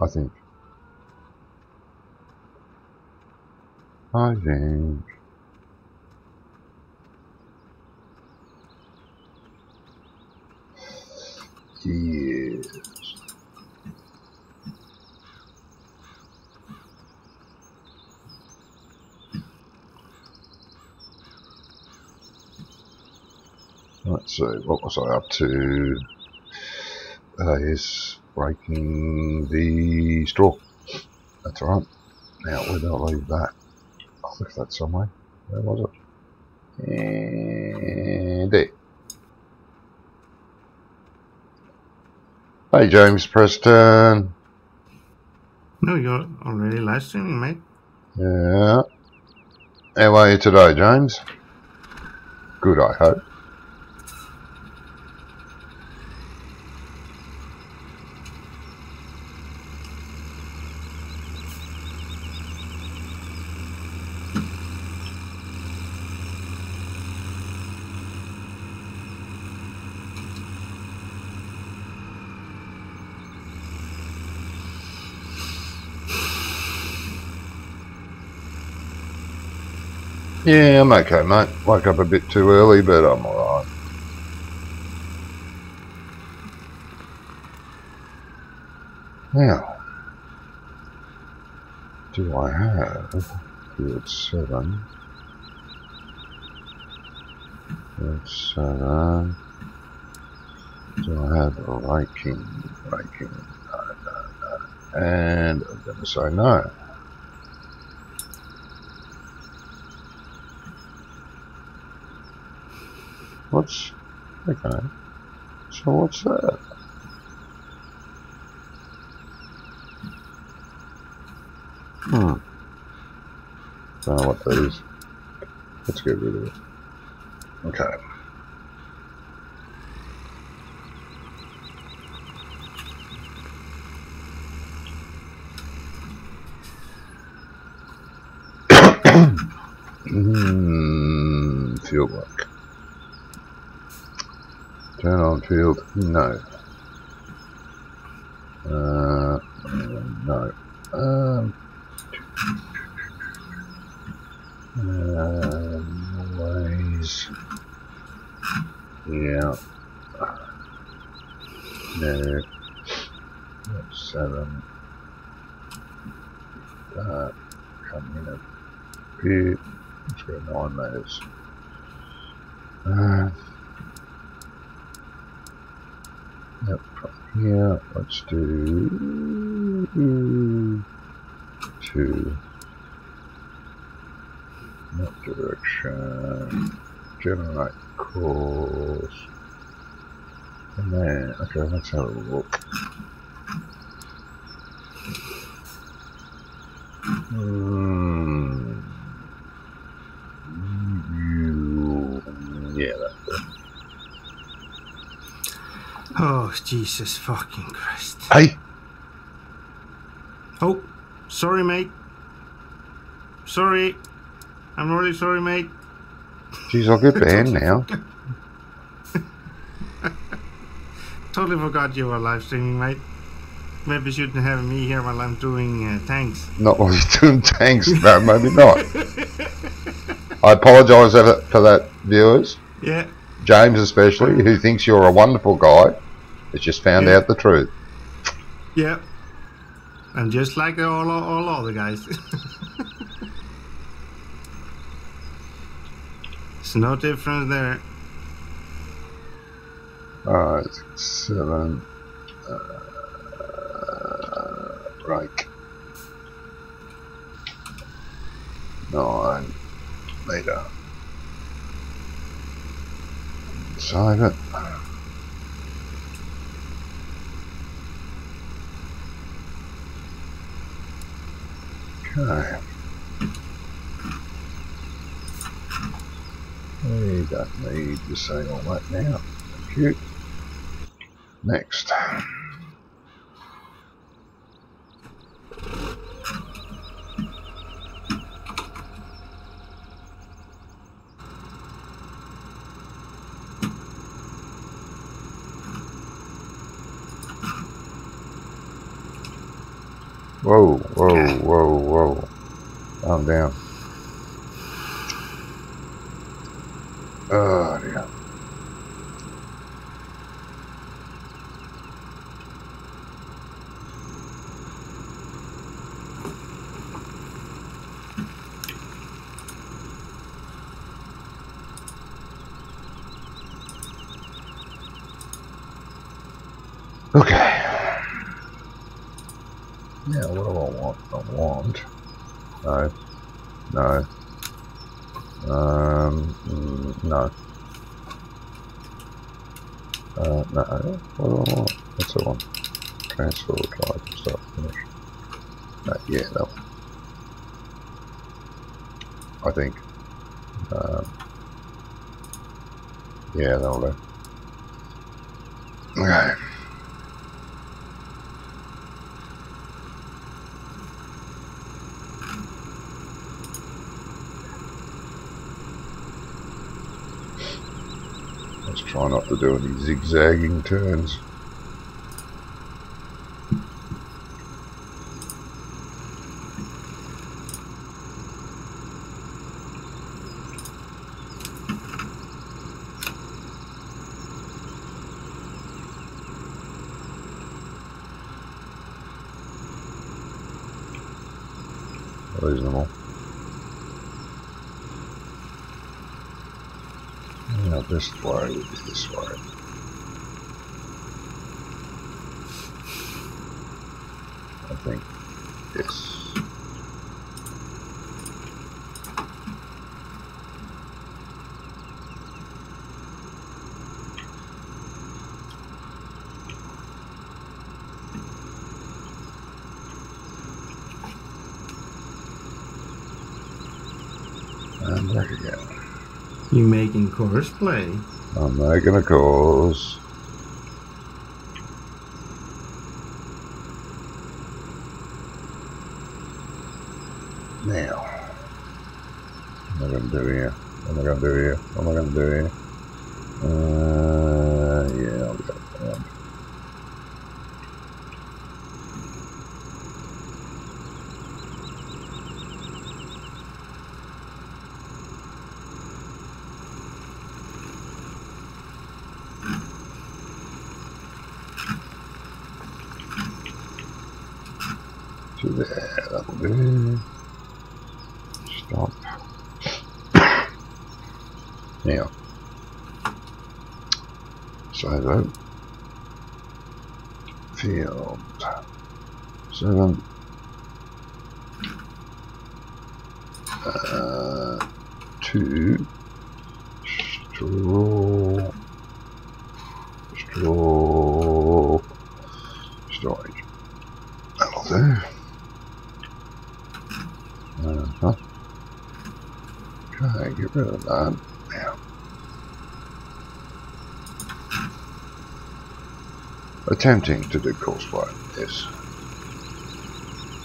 I think. I think. Yes. Let's see, what was I up to? Yes, breaking the straw. That's alright. Now, where did I leave that? I left that somewhere. Where was it? And there. Hey, James Preston. No, you're already live streaming, mate. Yeah. How are you today, James? Good, I hope. Yeah, I'm okay, mate. Woke up a bit too early, but I'm alright. Now, do I have field 7? Field 7. Do I have raking? No. And I'm going to say no. What's... okay. So what's that? Don't know what that is. Let's get rid of it. Okay. Field work. Turn on field. No. No. Ways. Yeah. No. 7. Come in a bit. Let's go 9 meters. Yep, from here, let's do 2. That direction. Generate course. And then, okay, let's have a look. Yeah, that's it. Oh, Jesus fucking Christ. Hey! Oh, sorry, mate. Sorry. I'm really sorry, mate. Jeez, I'll get banned now. Totally forgot you were live streaming, mate. Maybe you shouldn't have me here while I'm doing tanks. Not while you're doing tanks, no, maybe not. I apologise for that, viewers. Yeah. James especially, who thinks you're a wonderful guy, has just found out the truth. Yeah. And just like all other guys. It's no difference there. Alright, 7. Break. 9 meter. Save it. Okay. We don't need to say all that now. Thank you. Next. Whoa, whoa, whoa, whoa. Calm down. Oh, dear. Okay. Yeah, what do I want? I want... No. No. No. No. What do I want? What's that one? Transfer, try to start, finish. No, yeah, that one. I think. Yeah, that'll do. Okay. Let's try not to do any zigzagging turns. Reasonable. Yeah, this way would be this way. I think. Yes. And back again. You making course play? I'm making a course. Now, what am I going to do here? What am I going to do here? What am I going to do here? Yeah, I'll go around. To there, that'll do. Stop. Now, save out. Field 7. 2. Straw. Storage. That'll do. Okay, get rid of that. Now, attempting to do courseplay, yes.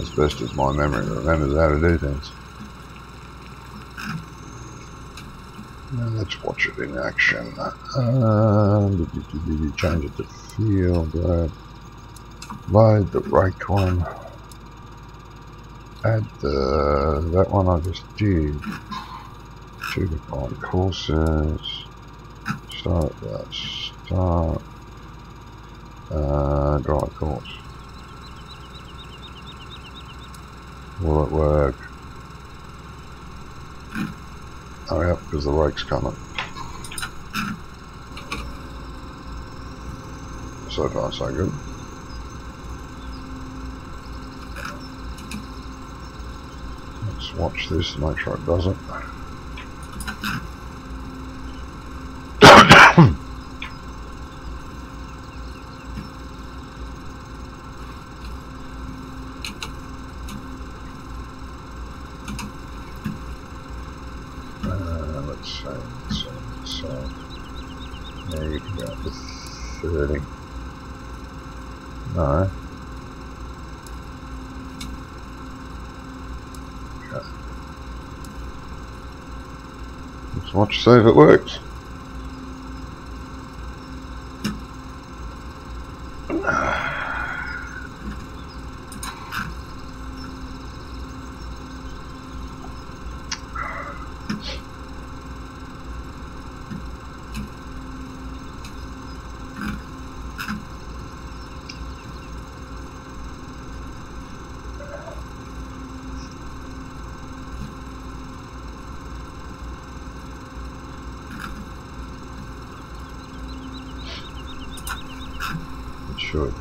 As best as my memory remembers how to do things. Now let's watch it in action. Change it to field. Load the rake one. Add that one I just did. To define courses. Start that. Start. Dry course. Will it work? Hurry up because the rake's coming. So far so good. Let's watch this to make sure it doesn't. So there you can go up to 30. No. Okay. Let's watch, see if it works. should.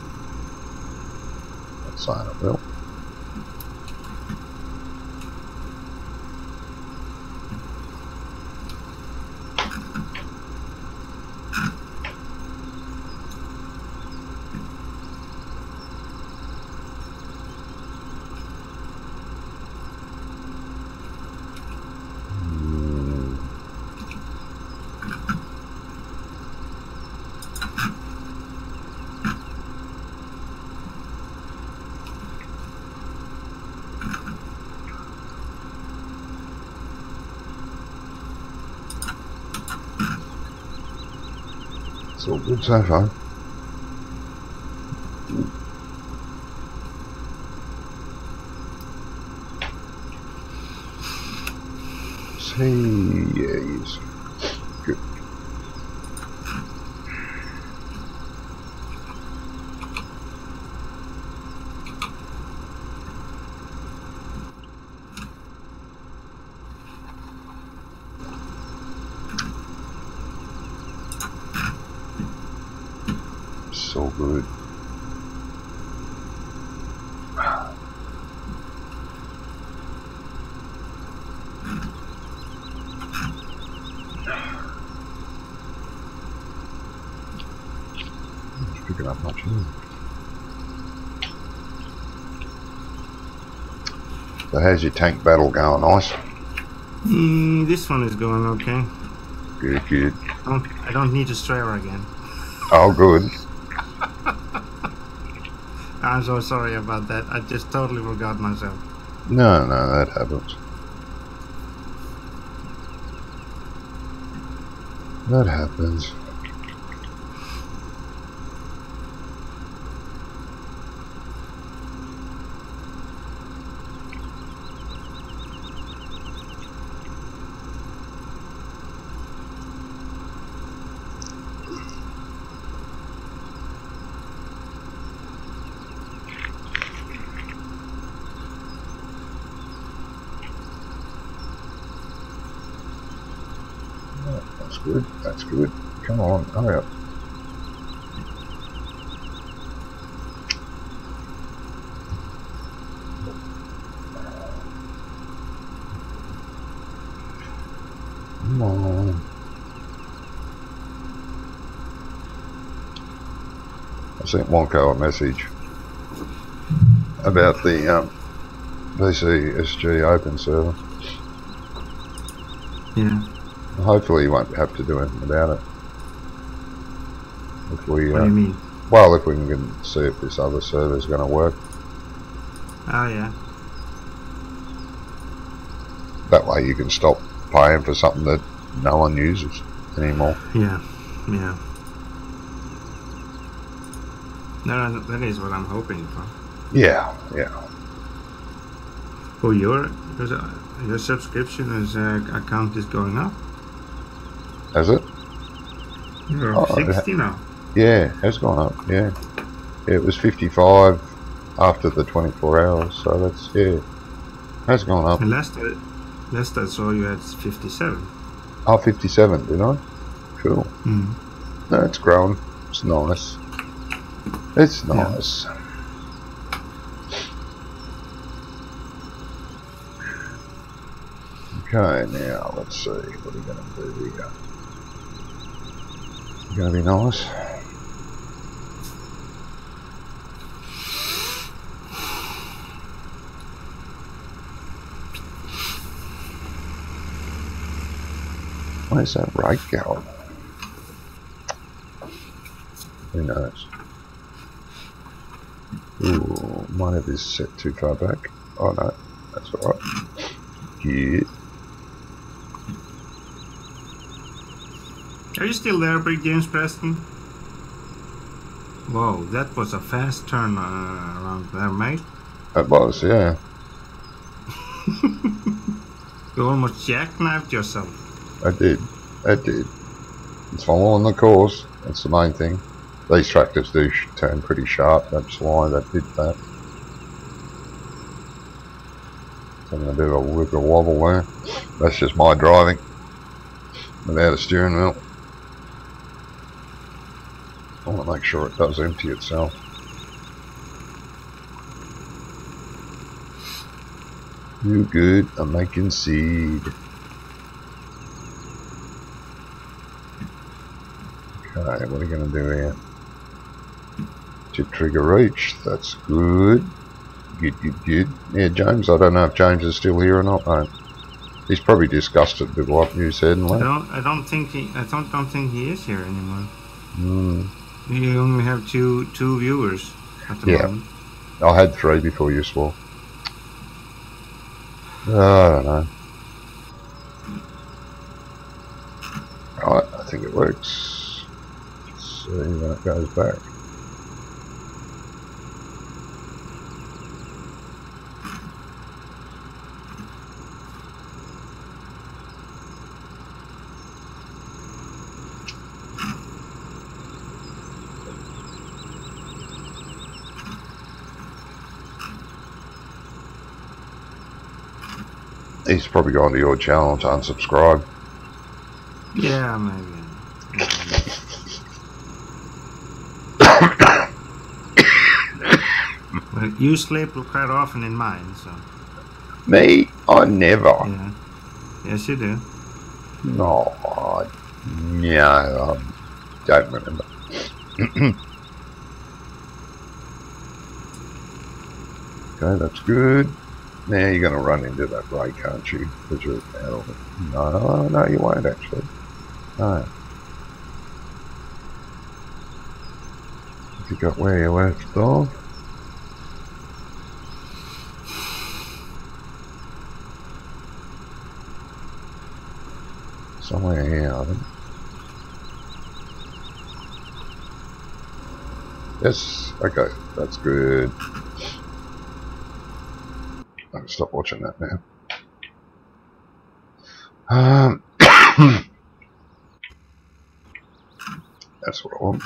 Not saying it will. It's all good so far. See, yes. Good. So good. It's picking up much more. So how's your tank battle going, Ice? This one is going okay. Good, good. I don't need to Strava again. Oh, good. I'm so sorry about that. I just totally forgot myself. No, that happens. That happens. That's good. That's good. Come on, hurry up. Come on. I sent Wonko a message about the VCSG open server. Yeah. Hopefully you won't have to do anything about it. If we, What do you mean? well, if we can see if this other server is going to work. Oh, yeah. That way you can stop paying for something that no one uses anymore. Yeah. Yeah. No, that is what I'm hoping for. Yeah, yeah. Oh, your subscription account is going up. Has it? You're 60 now. Yeah, it has gone up, yeah. Yeah, it was 55 after the 24 hours, so that's, yeah, has gone up. And last I saw you had 57. Oh, 57, did I? Cool. Mm. No, it's grown. It's nice. It's nice. Yeah. Okay, now let's see what are we going to do here. Going to be nice. Where's that rate going? Who knows? Ooh, might have this set too far back. Oh no, that's alright. Yeah. Are you still there, Big James Preston? Whoa, that was a fast turn around there, mate. That was, yeah. You almost jackknifed yourself. I did. It's following the course. That's the main thing. These tractors do turn pretty sharp. That's why that did that. Having a bit of a wiggle wobble there. That's just my driving without a steering wheel. I want to make sure it does empty itself. You good? I'm making seed. Okay, what are you going to do here? Chip trigger reach. That's good. Good. Yeah, James. I don't know if James is still here or not, mate. He's probably disgusted with what you said and left. I don't think he is here anymore. Mm. We only have two viewers at the moment. I had 3 before you swore. I don't know. Right, I think it works. Let's see when it goes back. He's probably gone to your channel to unsubscribe. Yeah, maybe. Well, you sleep quite often in mine, so. Me? I never. Yeah. Yes, you do. No, I don't remember. Okay, that's good. Now you're going to run into that break, aren't you? Because you're out of it. No, you won't actually. No. Pick up where you left off. Somewhere here, I think. Yes, okay, that's good. I can stop watching that now. That's what I want.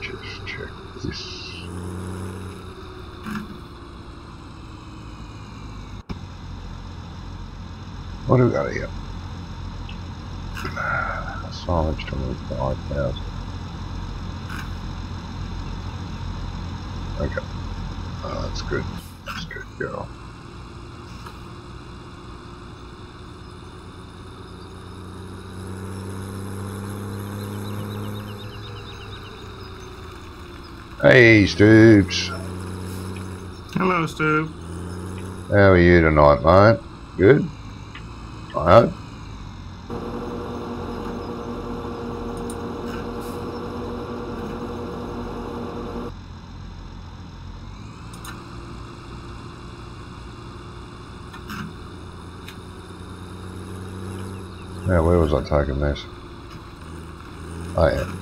Just check this. What do we got here? Silage 25,000. Okay. That's good. That's good, girl. Hey, Stoops. Hello, Stu. How are you tonight, mate? Good? I hope. Now, where was I taking this? Oh, yeah.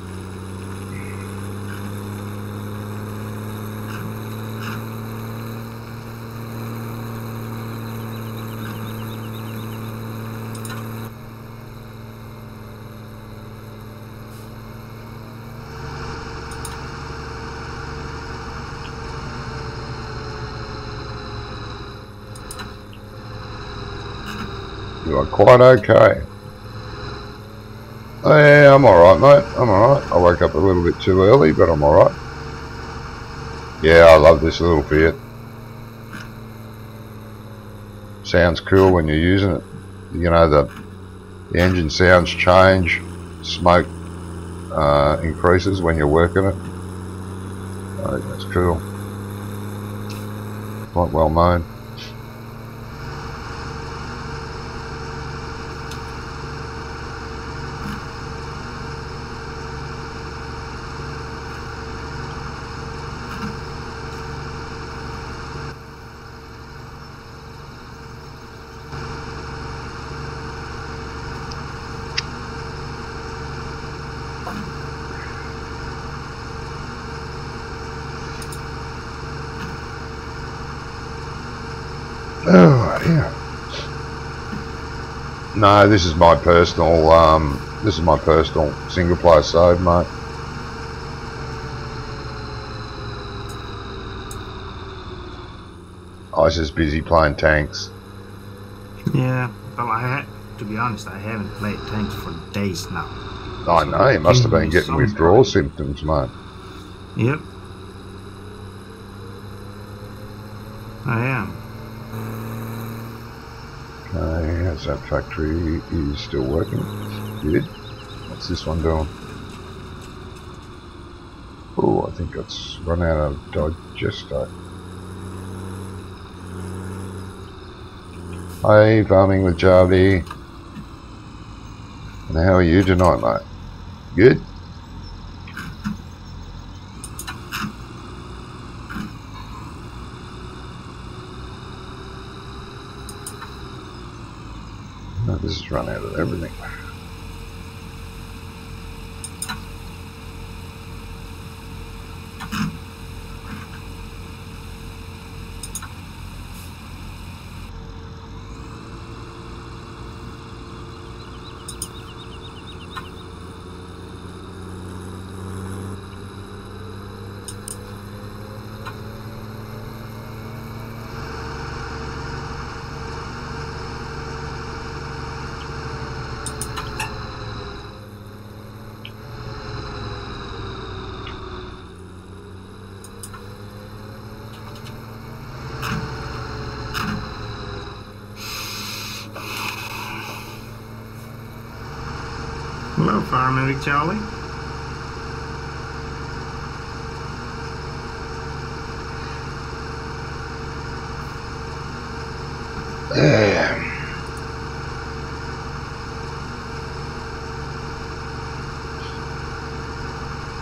You are quite okay. Oh, yeah, I'm alright, mate. I'm alright. I woke up a little bit too early, but I'm alright. Yeah, I love this little Fiat. Sounds cool when you're using it. You know, the engine sounds change, smoke increases when you're working it. I think that's cool. Quite well made. Oh, yeah. No, this is my personal. This is my personal single player save, mate. I was just busy playing tanks. Yeah, well, to be honest, I haven't played tanks for days now. I know, you must have been getting withdrawal symptoms, mate. Yep. I am. Okay, how's that factory? Is still working. Good. What's this one doing? Oh, I think it's run out of digester. Hey, farming with Jarvie. And how are you tonight, mate? Good? Oh, this has run out of everything. Hello, Farmer Charlie.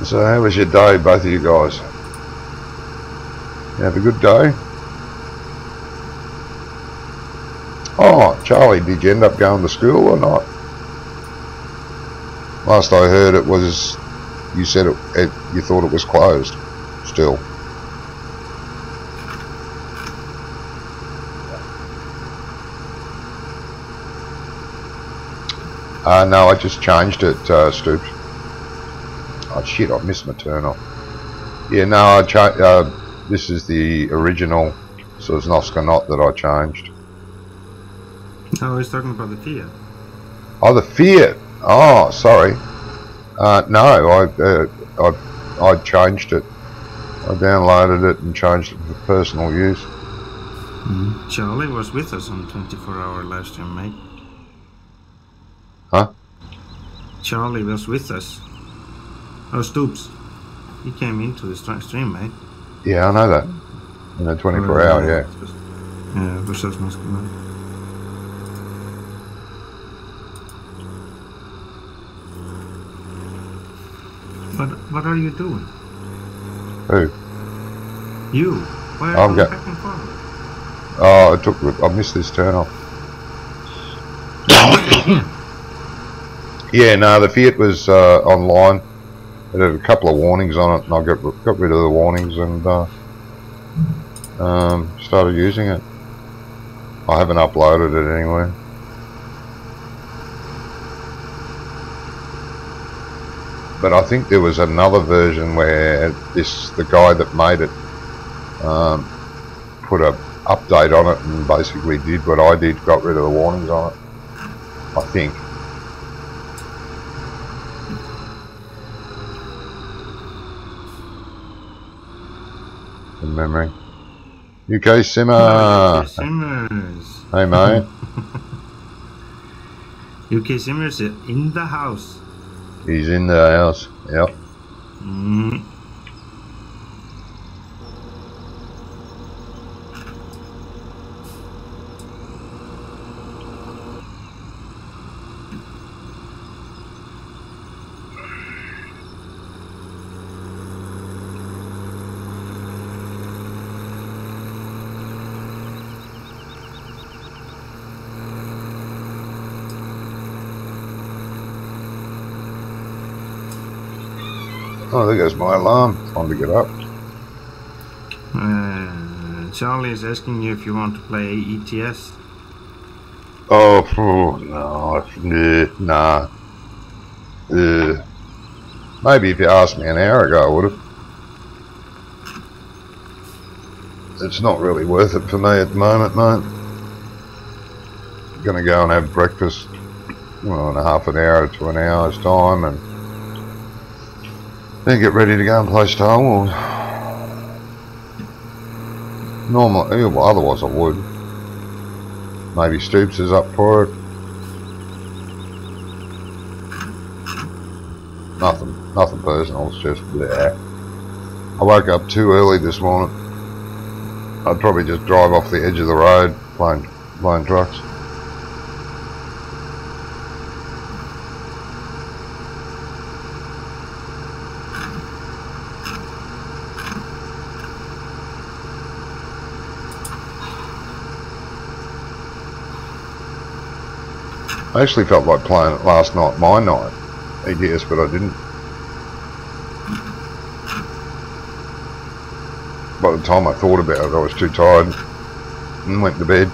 So how was your day, both of you guys? You have a good day? Oh, Charlie, did you end up going to school or not? Last I heard it was, you said you thought it was closed, still. No, I just changed it, Stoops. Oh shit, I missed my turn off. Yeah, no, this is the original Sosnovska knot that I changed. No, he's talking about the Fiat. Oh, the Fiat. Oh, sorry. No, I changed it. I downloaded it and changed it for personal use. Charlie was with us on 24-hour live stream, mate. Huh? Charlie was with us. Oh, Stoops. He came into the stream, mate. Yeah, I know that. In a 24-hour, yeah. Yeah, it was just nice. What are you doing? Who? You. Why are you back and forward? Oh, I missed this turn off. Yeah, no, the Fiat was online. It had a couple of warnings on it, and I got rid of the warnings and started using it. I haven't uploaded it anywhere. But I think there was another version where the guy that made it put a update on it and basically did what I did, got rid of the warnings on it. I think. From memory. UK Simmer. Simmers. Hey mate. UK Simmers in the house. He's in the house. Yep. Oh, there goes my alarm. Time to get up. Charlie is asking you if you want to play ETS. Oh, no, nah. Maybe if you asked me an hour ago, I would have. It's not really worth it for me at the moment, mate. Gonna go and have breakfast, well, in a half an hour to an hour's time, and then get ready to go and play Star Wars. Normally, well, otherwise I would. Maybe Stoops is up for it. Nothing personal, it's just bleh. I woke up too early this morning. I'd probably just drive off the edge of the road playing trucks. I actually felt like playing it last night, my night, ETS, but I didn't. By the time I thought about it, I was too tired and went to bed.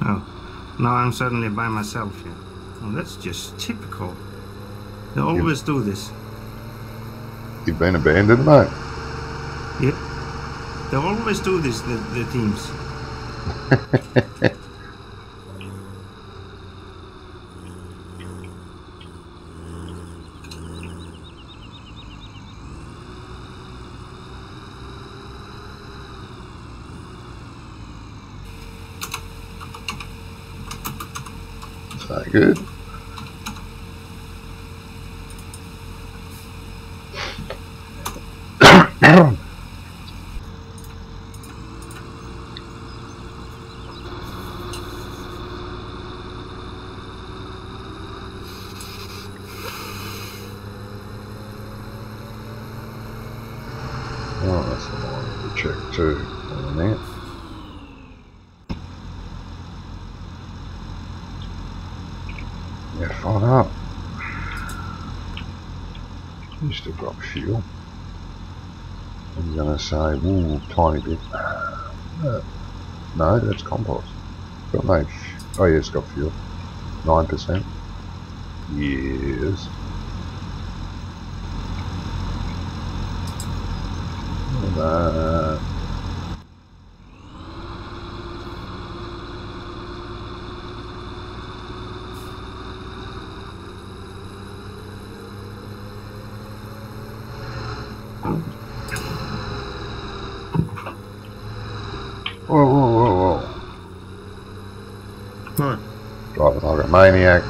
Oh, now I'm suddenly by myself here. Well, that's just typical. They always do this. You've been abandoned, mate. Yep. They always do this, the teams. So good. Oh, that's the one to check too on that. Yeah, fine up. You still got fuel. I'm gonna say, ooh, tiny bit. No, that's compost. Got no. Oh yeah, it's got fuel. 9%. Yes. Whoa, whoa, whoa, whoa. What? Driving like a maniac.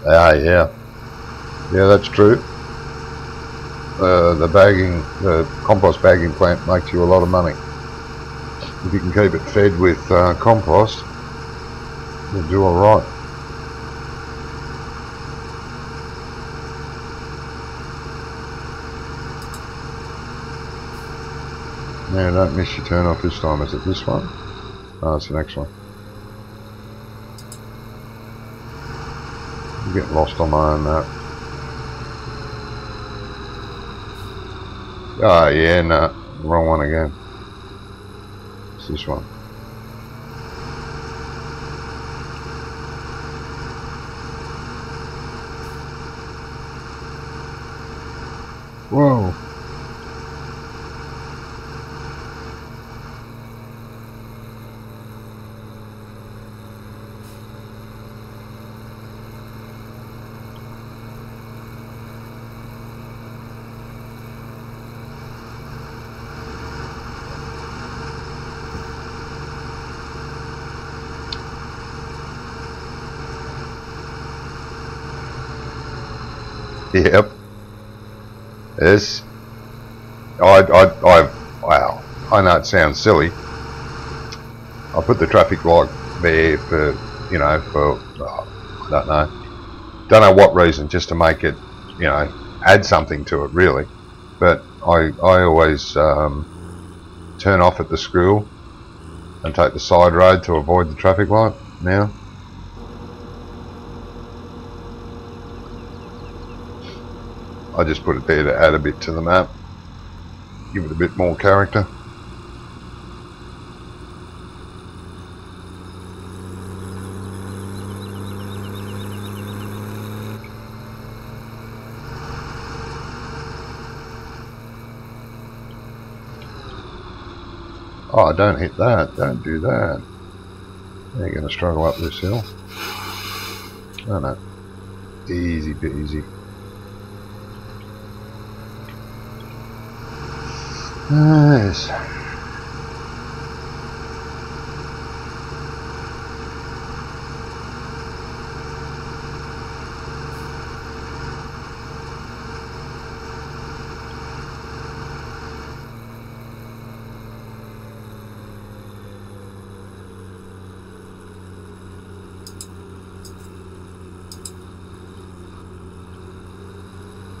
Ah, yeah. Yeah, that's true. The compost bagging plant makes you a lot of money. If you can keep it fed with compost, you'll do alright. Now, don't miss your turn off this time. Is it this one? Oh, it's the next one. I'm getting lost on my own map. Oh, yeah, no. Wrong one again. It's this one. Whoa. Yep. Yes. Wow. I know it sounds silly. I put the traffic light there for you know, for I don't know what reason, just to make it, you know, add something to it really. But I always turn off at the school and take the side road to avoid the traffic light now. I just put it there to add a bit to the map, give it a bit more character. Oh, don't hit that, don't do that. You're going to struggle up this hill. Oh no, easy peasy. Nice.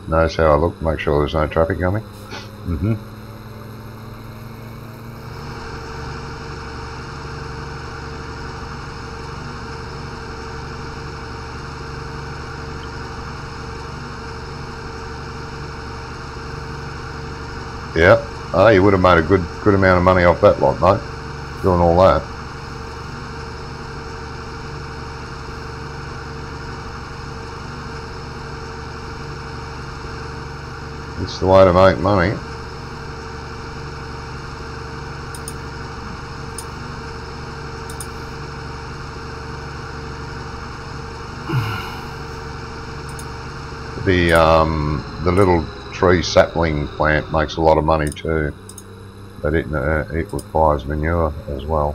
Notice how I look, make sure there's no traffic coming. Yeah. Oh, you would have made a good amount of money off that lot, mate. Doing all that. It's the way to make money. The little tree sapling plant makes a lot of money too, but it requires manure as well,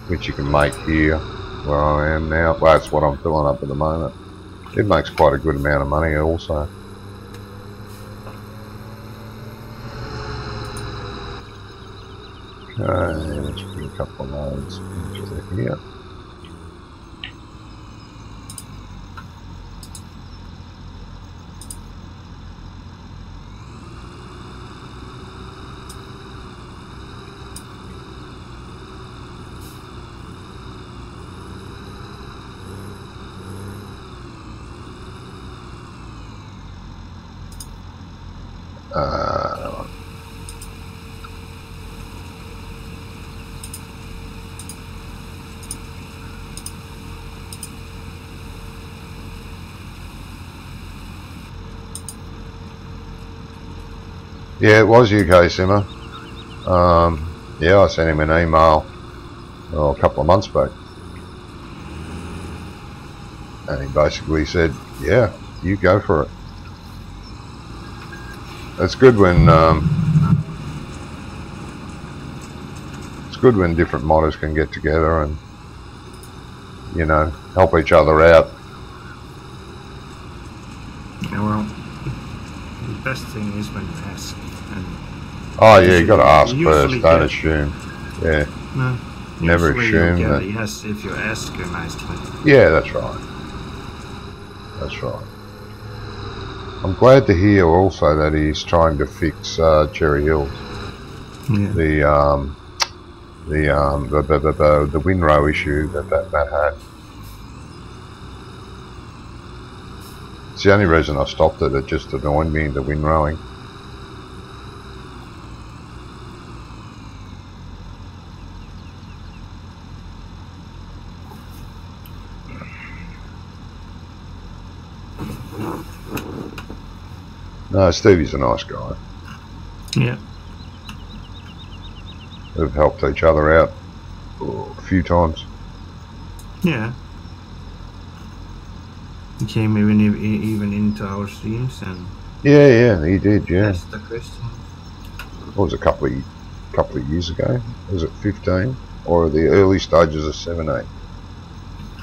which you can make here where I am now. Well, that's what I'm filling up at the moment. It makes quite a good amount of money also. Okay, let's put a couple of loads into here. Yeah, it was UK Simmer. Yeah, I sent him an email a couple of months back, and he basically said, "Yeah, you go for it." It's good when different modders can get together and, you know, help each other out. Yeah, well, the best thing is when you ask. Oh yeah, you got to ask first. Don't assume. Yeah. No. Never assume you that. Yes, if you ask nicely. Yeah, that's right. That's right. I'm glad to hear also that he's trying to fix Cherry Hills. Yeah. The windrow issue that had. It's the only reason I stopped it. It just annoyed me, the windrowing. No, Stevie's a nice guy. Yeah. We've helped each other out a few times. Yeah. He came even into our streams and. Yeah, he did. Yeah. Asked the question. What was it, a couple of years ago? Was it 15 or the early stages of 17?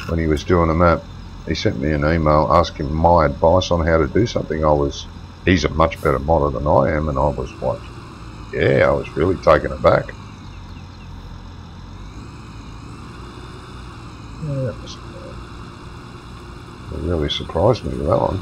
When he was doing the map, he sent me an email asking my advice on how to do something. He's a much better modder than I am, and I was like, yeah, I was really taken aback. Yeah, it really surprised me with that one.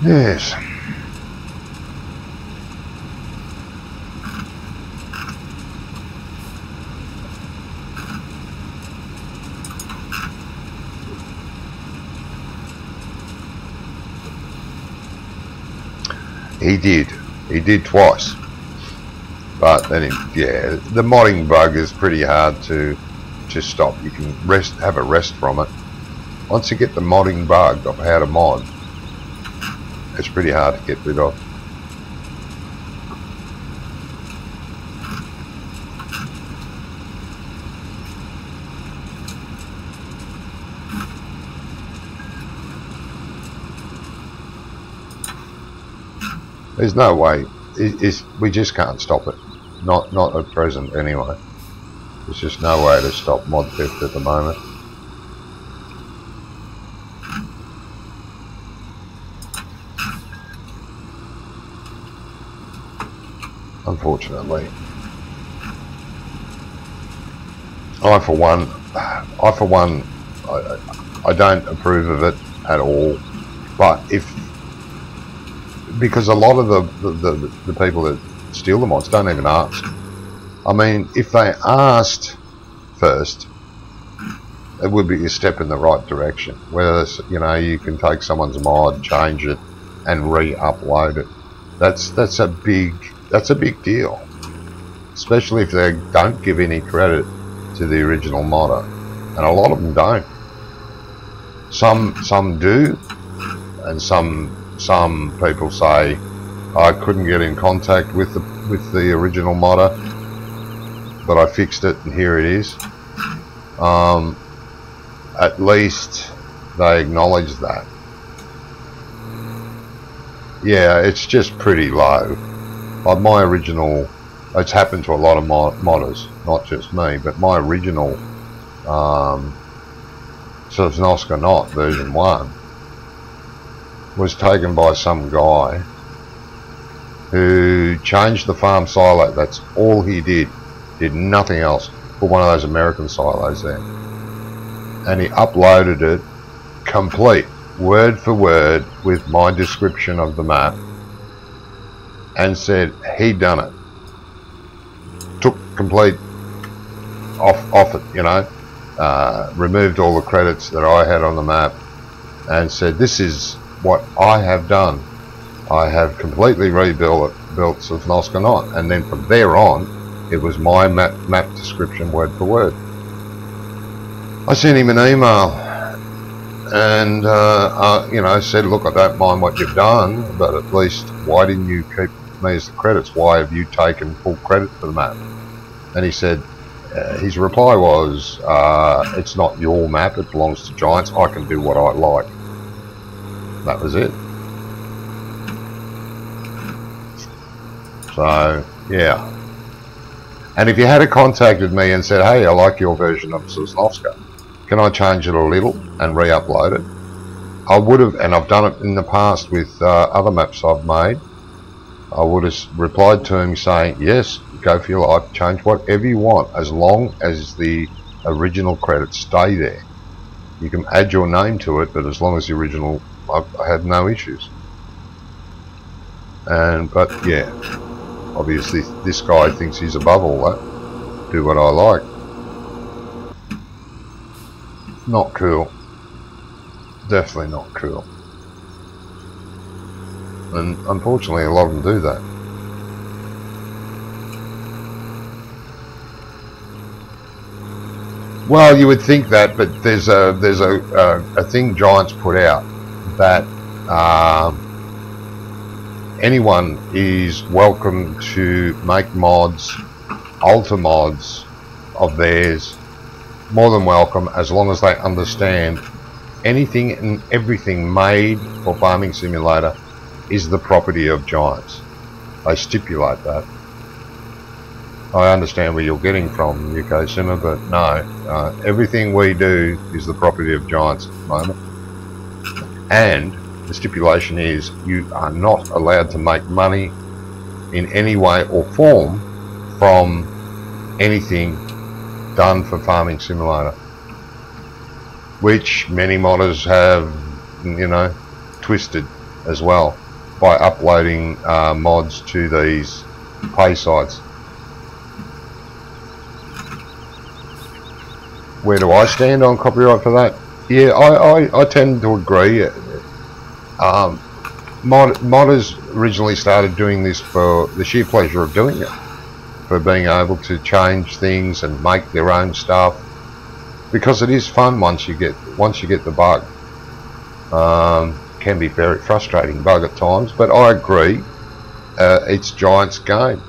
Yes. He did. He did twice. But then, yeah, the modding bug is pretty hard to stop. You can have a rest from it. Once you get the modding bug of how to mod, it's pretty hard to get rid of. There's no way. We just can't stop it. Not at present, anyway. There's just no way to stop mod theft at the moment. Unfortunately. I for one, I don't approve of it at all. But because a lot of the people that steal the mods don't even ask. I mean, if they asked first, it would be a step in the right direction. Whether you can take someone's mod, change it, and re-upload it. That's a big deal, especially if they don't give any credit to the original modder, and a lot of them don't. Some do, and some people say, I couldn't get in contact with the original modder, but I fixed it and here it is. At least they acknowledge that. Yeah, it's just pretty low. Like my original, it's happened to a lot of modders, not just me, but my original Sosnovska Knot version 1 was taken by some guy who changed the farm silo. That's all he did nothing else. Put one of those American silos there, and he uploaded it complete, word for word, with my description of the map, and said he'd done it. Took complete off it, removed all the credits that I had on the map, and said, this is what I have done. I have completely rebuilt Sosnovska Knot, and then from there on, it was my map description word for word. I sent him an email and said, look, I don't mind what you've done, but at least why didn't you keep me as the credits? Why have you taken full credit for the map? And he said, his reply was, it's not your map, it belongs to Giants, I can do what I like. That was it. So, yeah. And if you had contacted me and said, hey, I like your version of Sosnovska, can I change it a little and re-upload it? I would have, and I've done it in the past with other maps I've made. I would have replied to him saying, yes, go for your life, change whatever you want, as long as the original credits stay there. You can add your name to it, but as long as the original, I had no issues. But yeah, obviously this guy thinks he's above all that. Do what I like. Not cool. Definitely not cool. And unfortunately a lot of them do that. Well, you would think that, but there's a thing Giants put out that anyone is welcome to make mods, alter mods of theirs, more than welcome, as long as they understand anything and everything made for Farming Simulator is the property of Giants. They stipulate that. I understand where you're getting from, UK Simmer, but no, everything we do is the property of Giants at the moment. And the stipulation is you are not allowed to make money in any way or form from anything done for Farming Simulator, which many modders have, you know, twisted as well by uploading mods to these pay sites. Where do I stand on copyright for that? Yeah, I tend to agree. Modders originally started doing this for the sheer pleasure of doing it, for being able to change things and make their own stuff, because it is fun once you get the bug. Can be very frustrating bug at times, but I agree. It's Giants' game.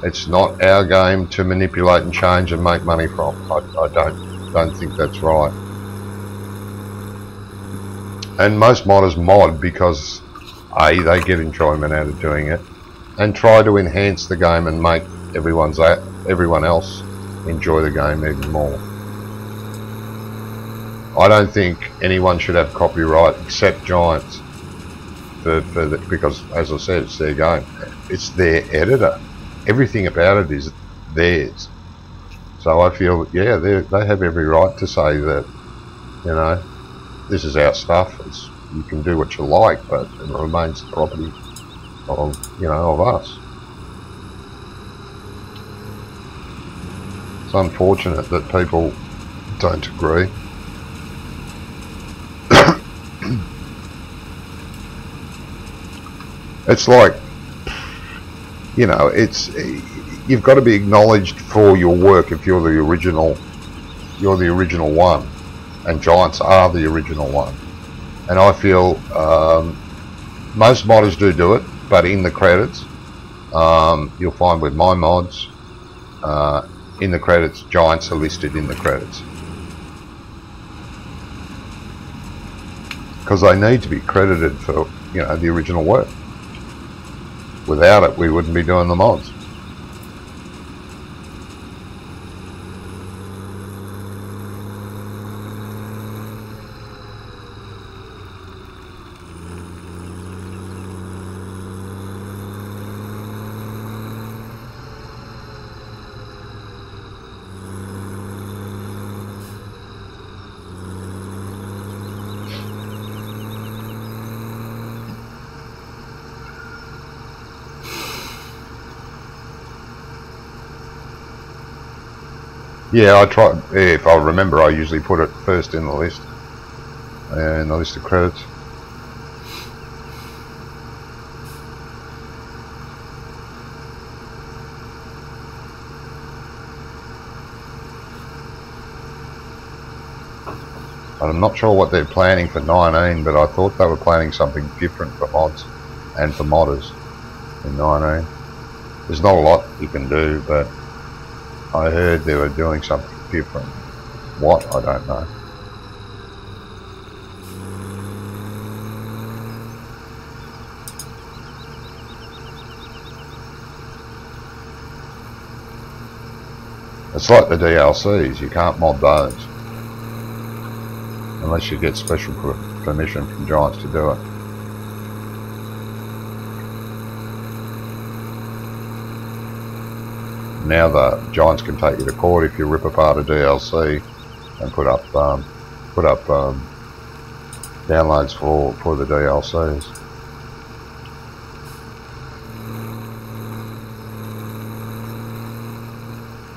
It's not our game to manipulate and change and make money from. I don't think that's right. And most modders mod because A, they get enjoyment out of doing it, and try to enhance the game and make everyone else enjoy the game even more. I don't think anyone should have copyright except Giants, because, as I said, it's their game. It's their editor. Everything about it is theirs. So I feel that, yeah, they have every right to say that, you know, this is our stuff. You can do what you like, but it remains the property of, you know, of us. It's unfortunate that people don't agree. It's like, you know, you've got to be acknowledged for your work if you're the original one, and Giants are the original one. And I feel most modders do it, but in the credits, you'll find with my mods, in the credits, Giants are listed in the credits, because they need to be credited for, you know, the original work. Without it, we wouldn't be doing the mods. Yeah, I try. If I remember, I usually put it first in the list, in the list of credits. I'm not sure what they're planning for 19, but I thought they were planning something different for mods and for modders in 19. There's not a lot you can do, but I heard they were doing something different. What? I don't know. It's like the DLCs, you can't mod those unless you get special permission from Giants to do it. Now the Giants can take you to court if you rip apart a DLC and put up downloads for the DLCs.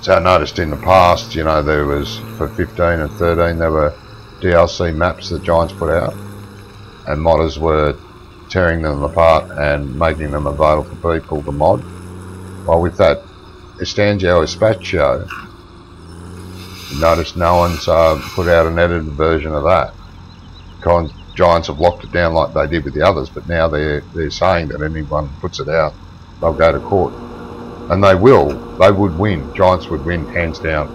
So I noticed in the past, you know, there was, for 15 and 13, there were DLC maps that Giants put out, and modders were tearing them apart and making them available for people to mod. Well, with that Estanio Espaccio, Notice no one's put out an edited version of that. Giants have locked it down like they did with the others, but now they're saying that anyone puts it out, they'll go to court. And they will. They would win. Giants would win, hands down.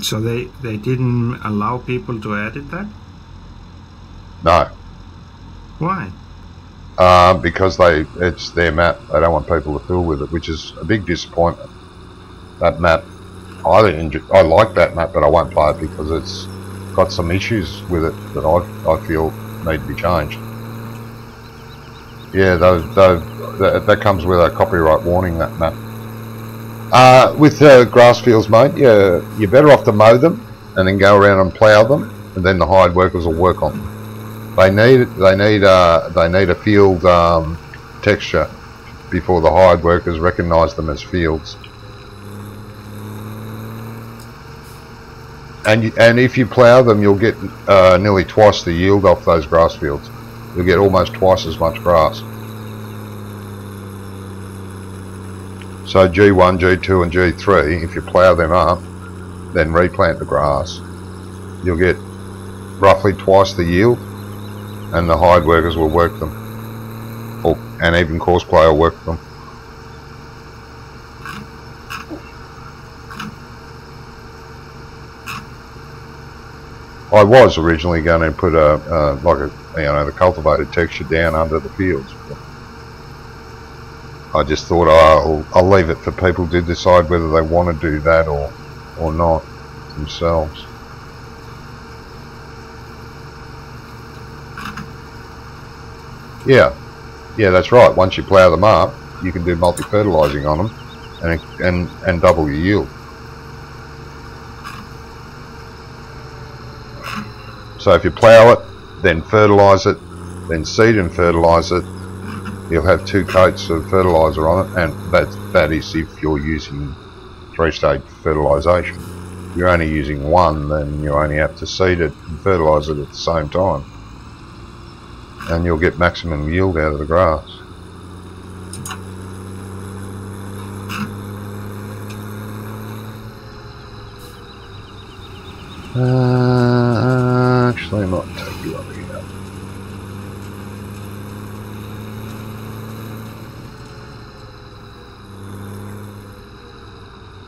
So they didn't allow people to edit that? No. Why? Because it's their map. They don't want people to fool with it, which is a big disappointment. That map, I like that map, but I won't play it because it's got some issues with it that I feel need to be changed. Yeah, that comes with a copyright warning, that map. With grass fields, mate, you're better off to mow them and then go around and plough them, and then the hired workers will work on them. They need a field texture before the hired workers recognise them as fields. And if you plough them, you'll get nearly twice the yield off those grass fields. You'll get almost twice as much grass. So G1, G2 and G3, if you plough them up, then replant the grass, you'll get roughly twice the yield, and the hired workers will work them. And even Courseplay will work them. I was originally going to put the cultivated texture down under the fields. I just thought I'll leave it for people to decide whether they want to do that or not themselves. Yeah, that's right. Once you plough them up, you can do multi-fertilising on them and double your yield. So if you plough it, then fertilise it, then seed and fertilise it, you'll have 2 coats of fertiliser on it, and that is if you're using 3-stage fertilisation. If you're only using 1, then you only have to seed it and fertilise it at the same time, and you'll get maximum yield out of the grass. Actually, I might take you up here.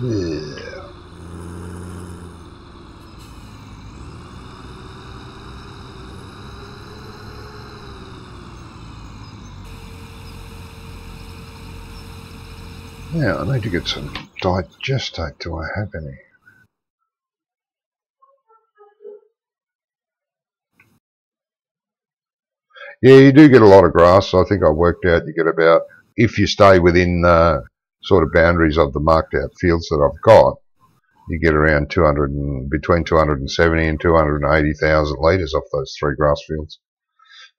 Yeah. Yeah, I need to get some digestate. Do I have any? Yeah, you do get a lot of grass. I think I worked out you get about, if you stay within the sort of boundaries of the marked out fields that I've got, you get around between 270 and 280,000 litres off those 3 grass fields.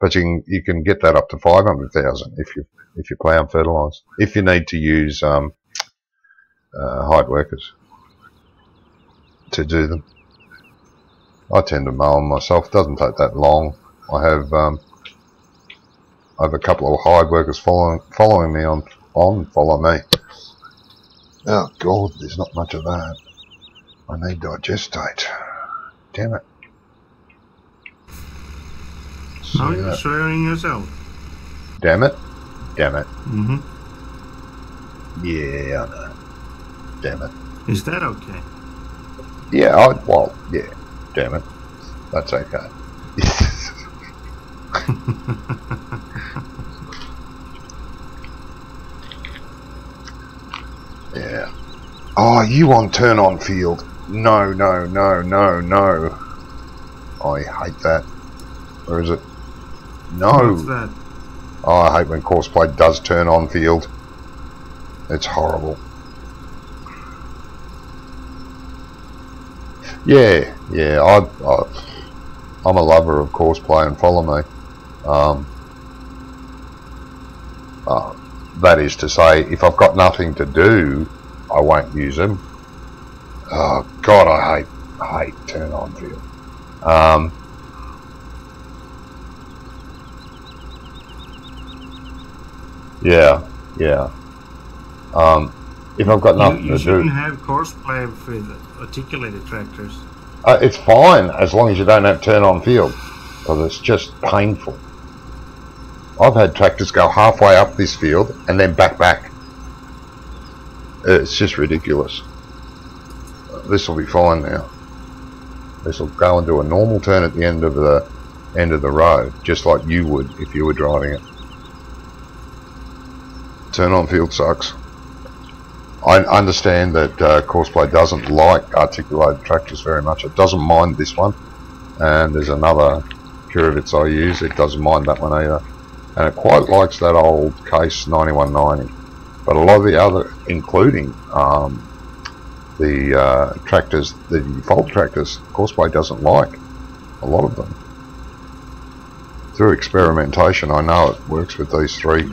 But you can get that up to 500,000 if you plough and fertilise. If you need to use hired workers to do them. I tend to mow them myself. It doesn't take that long. I have a couple of hired workers following me on Follow Me. Oh God, there's not much of that. I need digestate. Damn it. Now you're swearing yourself. Damn it. Mm-hmm. Yeah, I know. Damn it. Is that okay? Yeah, yeah. Damn it. That's okay. Yeah. Oh, you on turn on field. No. I hate that. Where is it? No. What's that? Oh, I hate when Courseplay does turn on field. It's horrible. Yeah. I'm a lover of Courseplay and Follow Me. That is to say, if I've got nothing to do, I won't use them. Oh God, I hate turn on field. Yeah. if I've got nothing You to shouldn't do. have courseplay with articulated tractors. It's fine as long as you don't have turn on field, because it's just painful. I've had tractors go halfway up this field and then back. It's just ridiculous. This will be fine now. This will go and do a normal turn at the end of the road, just like you would if you were driving it. Turn on field sucks. I understand that Courseplay doesn't like articulated tractors very much. It doesn't mind this one, and there's another Purovitz I use. It doesn't mind that one either, and it quite likes that old Case 9190. But a lot of the other, including the tractors, the default tractors, Courseplay doesn't like a lot of them. Through experimentation, I know it works with these three.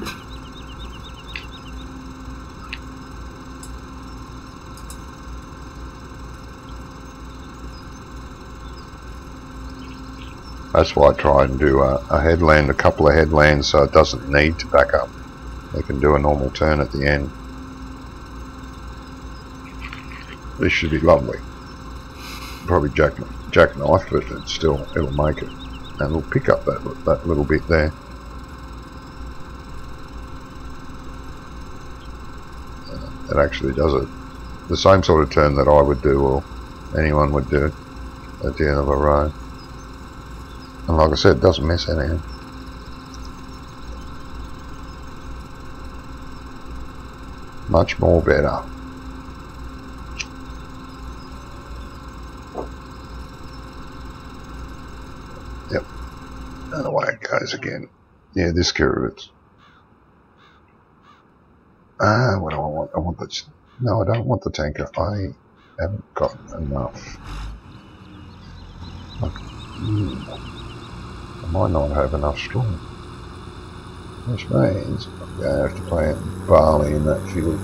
That's why I try and do a headland, a couple of headlands, so it doesn't need to back up. They can do a normal turn at the end. This should be lovely. Probably jackknife, but it'll make it, and it'll pick up that little bit there. It actually does it. The same sort of turn that I would do, or anyone would do at the end of a road. And like I said, it doesn't miss anything. Much more better. Yep. And away it goes again. Yeah, this Purovitz. What do I want? I want the... No, I don't want the tanker. I haven't got enough. I might not have enough straw, which means I'm going to have to plant barley in that field.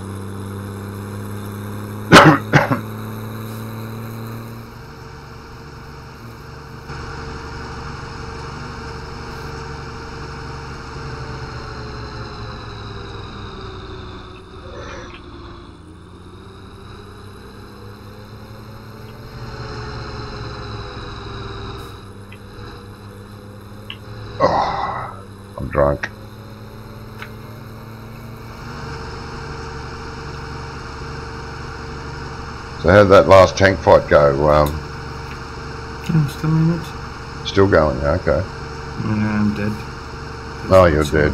I'm drunk. So how did that last tank fight go? Still in it? Still going, okay. I'm dead. No, you're dead.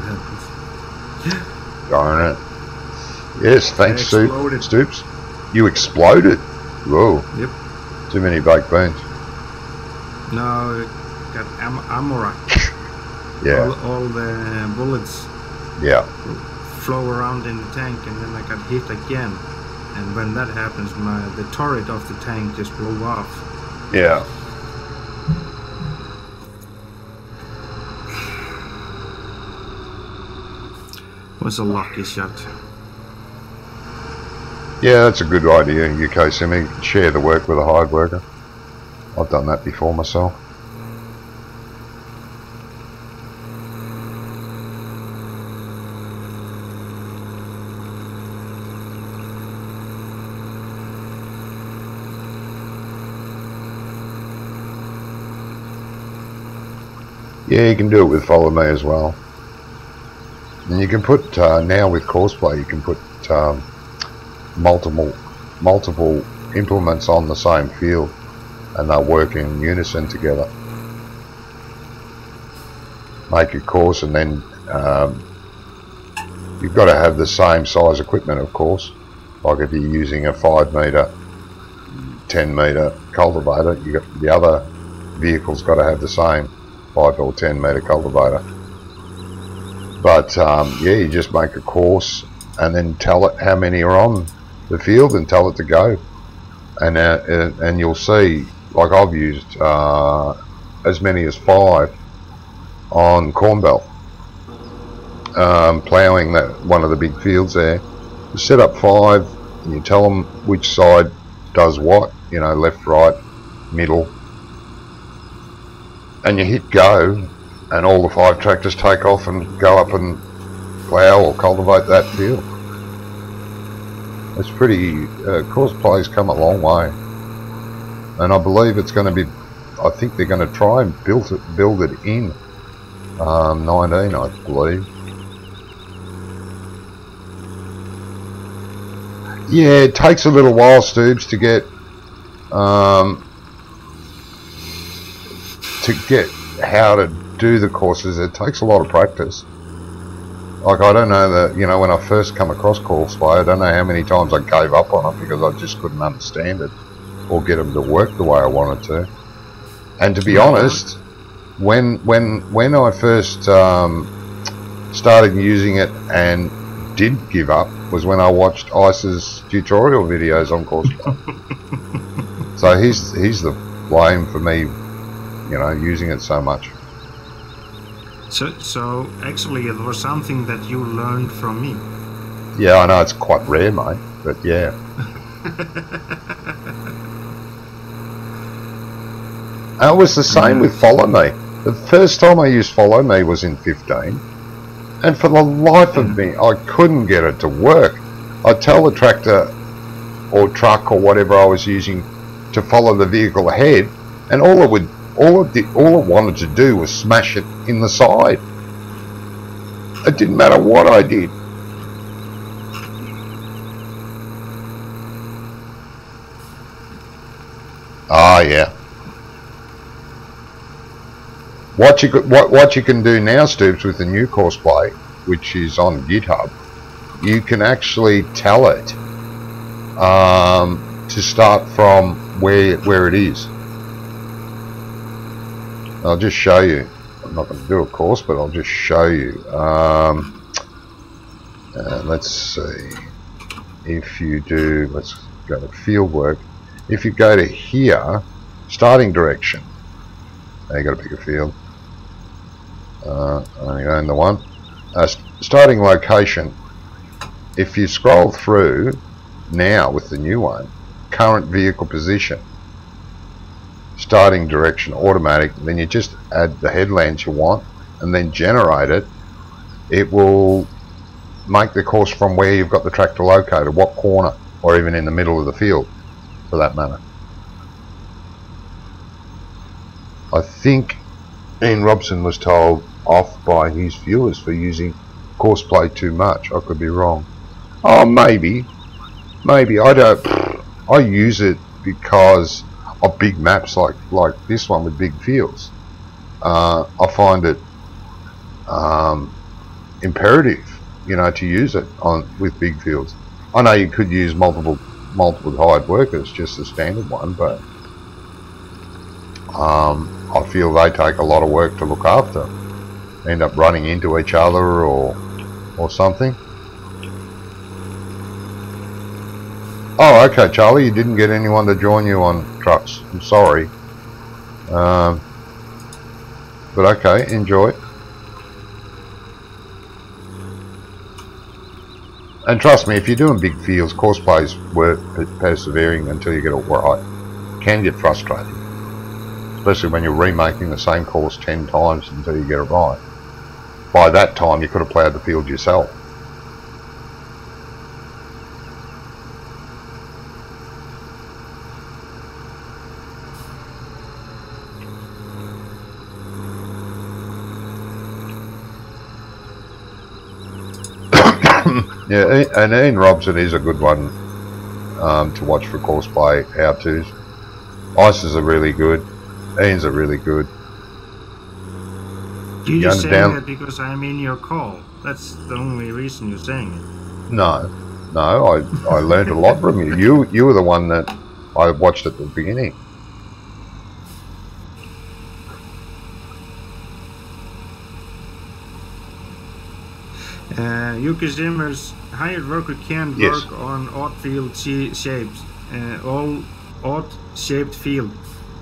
Darn it. Yes, thanks, Stoops. You exploded? Whoa. Yep. Too many baked beans. No, it got ammo. Yeah. All the bullets flow around in the tank, and then I got hit again. And when that happens, the turret of the tank just blew off. Yeah. Was a lucky shot. Yeah, that's a good idea, UK Semi. Share the work with a hired worker. I've done that before myself. Yeah, you can do it with Follow Me as well. And you can put, now with Courseplay, you can put multiple implements on the same field, and they'll work in unison together. Make a course, and then you've got to have the same size equipment, of course. Like if you're using a 5 metre, 10 metre cultivator, you got the other vehicle's got to have the same 5 or 10 metre cultivator. But yeah, you just make a course and then tell it how many are on the field and tell it to go, and you'll see, like I've used as many as 5 on Corn Belt, ploughing that one of the big fields there. You set up 5 and you tell them which side does what, you know, left, right, middle, and you hit go, and all the 5 tractors take off and go up and plough or cultivate that field. It's pretty, course play's come a long way. And I believe it's going to be, I think they're going to try and build it in 19, I believe. Yeah, it takes a little while, Stoobs, to get how to do the courses. It takes a lot of practice. Like, I don't know that, you know, when I first come across Courseplay, I don't know how many times I gave up on it because I just couldn't understand it or get them to work the way I wanted to. And to be honest, when I first started using it and did give up was when I watched Ice's tutorial videos on Courseplay. So he's the blame for me, you know, using it so much. So actually it was something that you learned from me. Yeah, I know it's quite rare, mate, but yeah. And it was the same with Follow Me. The first time I used Follow Me was in 15, and for the life of me, I couldn't get it to work. I'd tell the tractor or truck or whatever I was using to follow the vehicle ahead, and all it wanted to do was smash it in the side. It didn't matter what I did. Ah, yeah. What you can do now, Stoops, with the new Courseplay, which is on GitHub, you can actually tell it to start from where it is. I'll just show you. I'm not going to do a course, but I'll just show you. Let's see. If you do, let's go to field work. If you go to here, starting direction. Now you got to pick a field. I only own the one. Starting location. If you scroll through now with the new one, current vehicle position, starting direction, automatic, then you just add the headlands you want and then generate it. It will make the course from where you've got the tractor located, what corner, or even in the middle of the field for that matter. I think Ian Robson was told off by his viewers for using Courseplay too much. I could be wrong. Oh, maybe I don't. I use it because of big maps like this one with big fields. I find it imperative, you know, to use it with big fields. I know you could use multiple hired workers, just the standard one, but I feel they take a lot of work to look after. End up running into each other or something. Oh, okay, Charlie, you didn't get anyone to join you on trucks. I'm sorry. But okay, enjoy. And trust me, if you're doing big fields, Courseplay's worth persevering until you get it right. It can get frustrating. Especially when you're remaking the same course 10 times until you get it right. By that time, you could have ploughed the field yourself. Yeah, and Ian Robson is a good one to watch for Courseplay how-tos. Ices are really good. Ian's are really good. You're just saying that because I'm in your call. That's the only reason you're saying it. No, I learned a lot from you. You were the one that I watched at the beginning. Yuki Zimmer's hired worker can work on odd field shapes, all odd shaped field.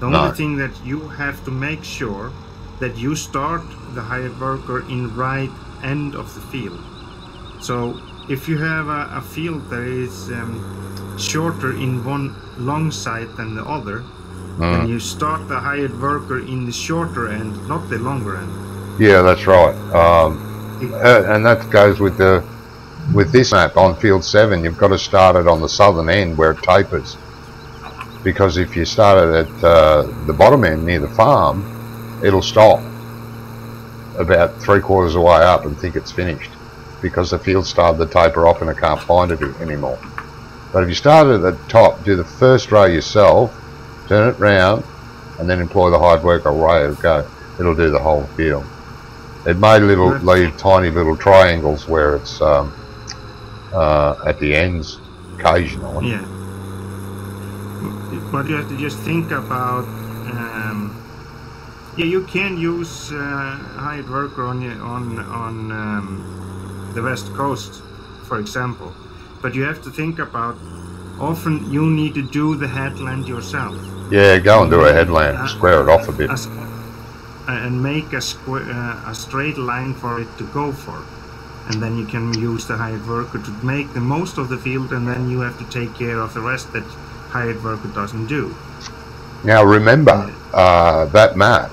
The only thing that you have to make sure that you start the hired worker in right end of the field. So if you have a field that is shorter in one long side than the other, then you start the hired worker in the shorter end, not the longer end. Yeah, that's right. And that goes with the with this map on field 7, you've got to start it on the southern end where it tapers. Because if you start it at the bottom end near the farm, it'll stop about 3/4 of the way up and think it's finished, because the field started to taper off and it can't find it anymore. But if you start at the top, do the first row yourself, turn it round, and then employ the hired worker away it'll go. It'll do the whole field. It may leave tiny little triangles where it's at the ends occasionally. Yeah. But you have to just think about. Yeah, you can use hired worker on the west coast, for example. But you have to think about. Often you need to do the headland yourself. Yeah, go and do a headland, square it off a bit. And make a straight line for it to go for. And then you can use the hired worker to make the most of the field, and then you have to take care of the rest that hired worker doesn't do. Now remember, that map,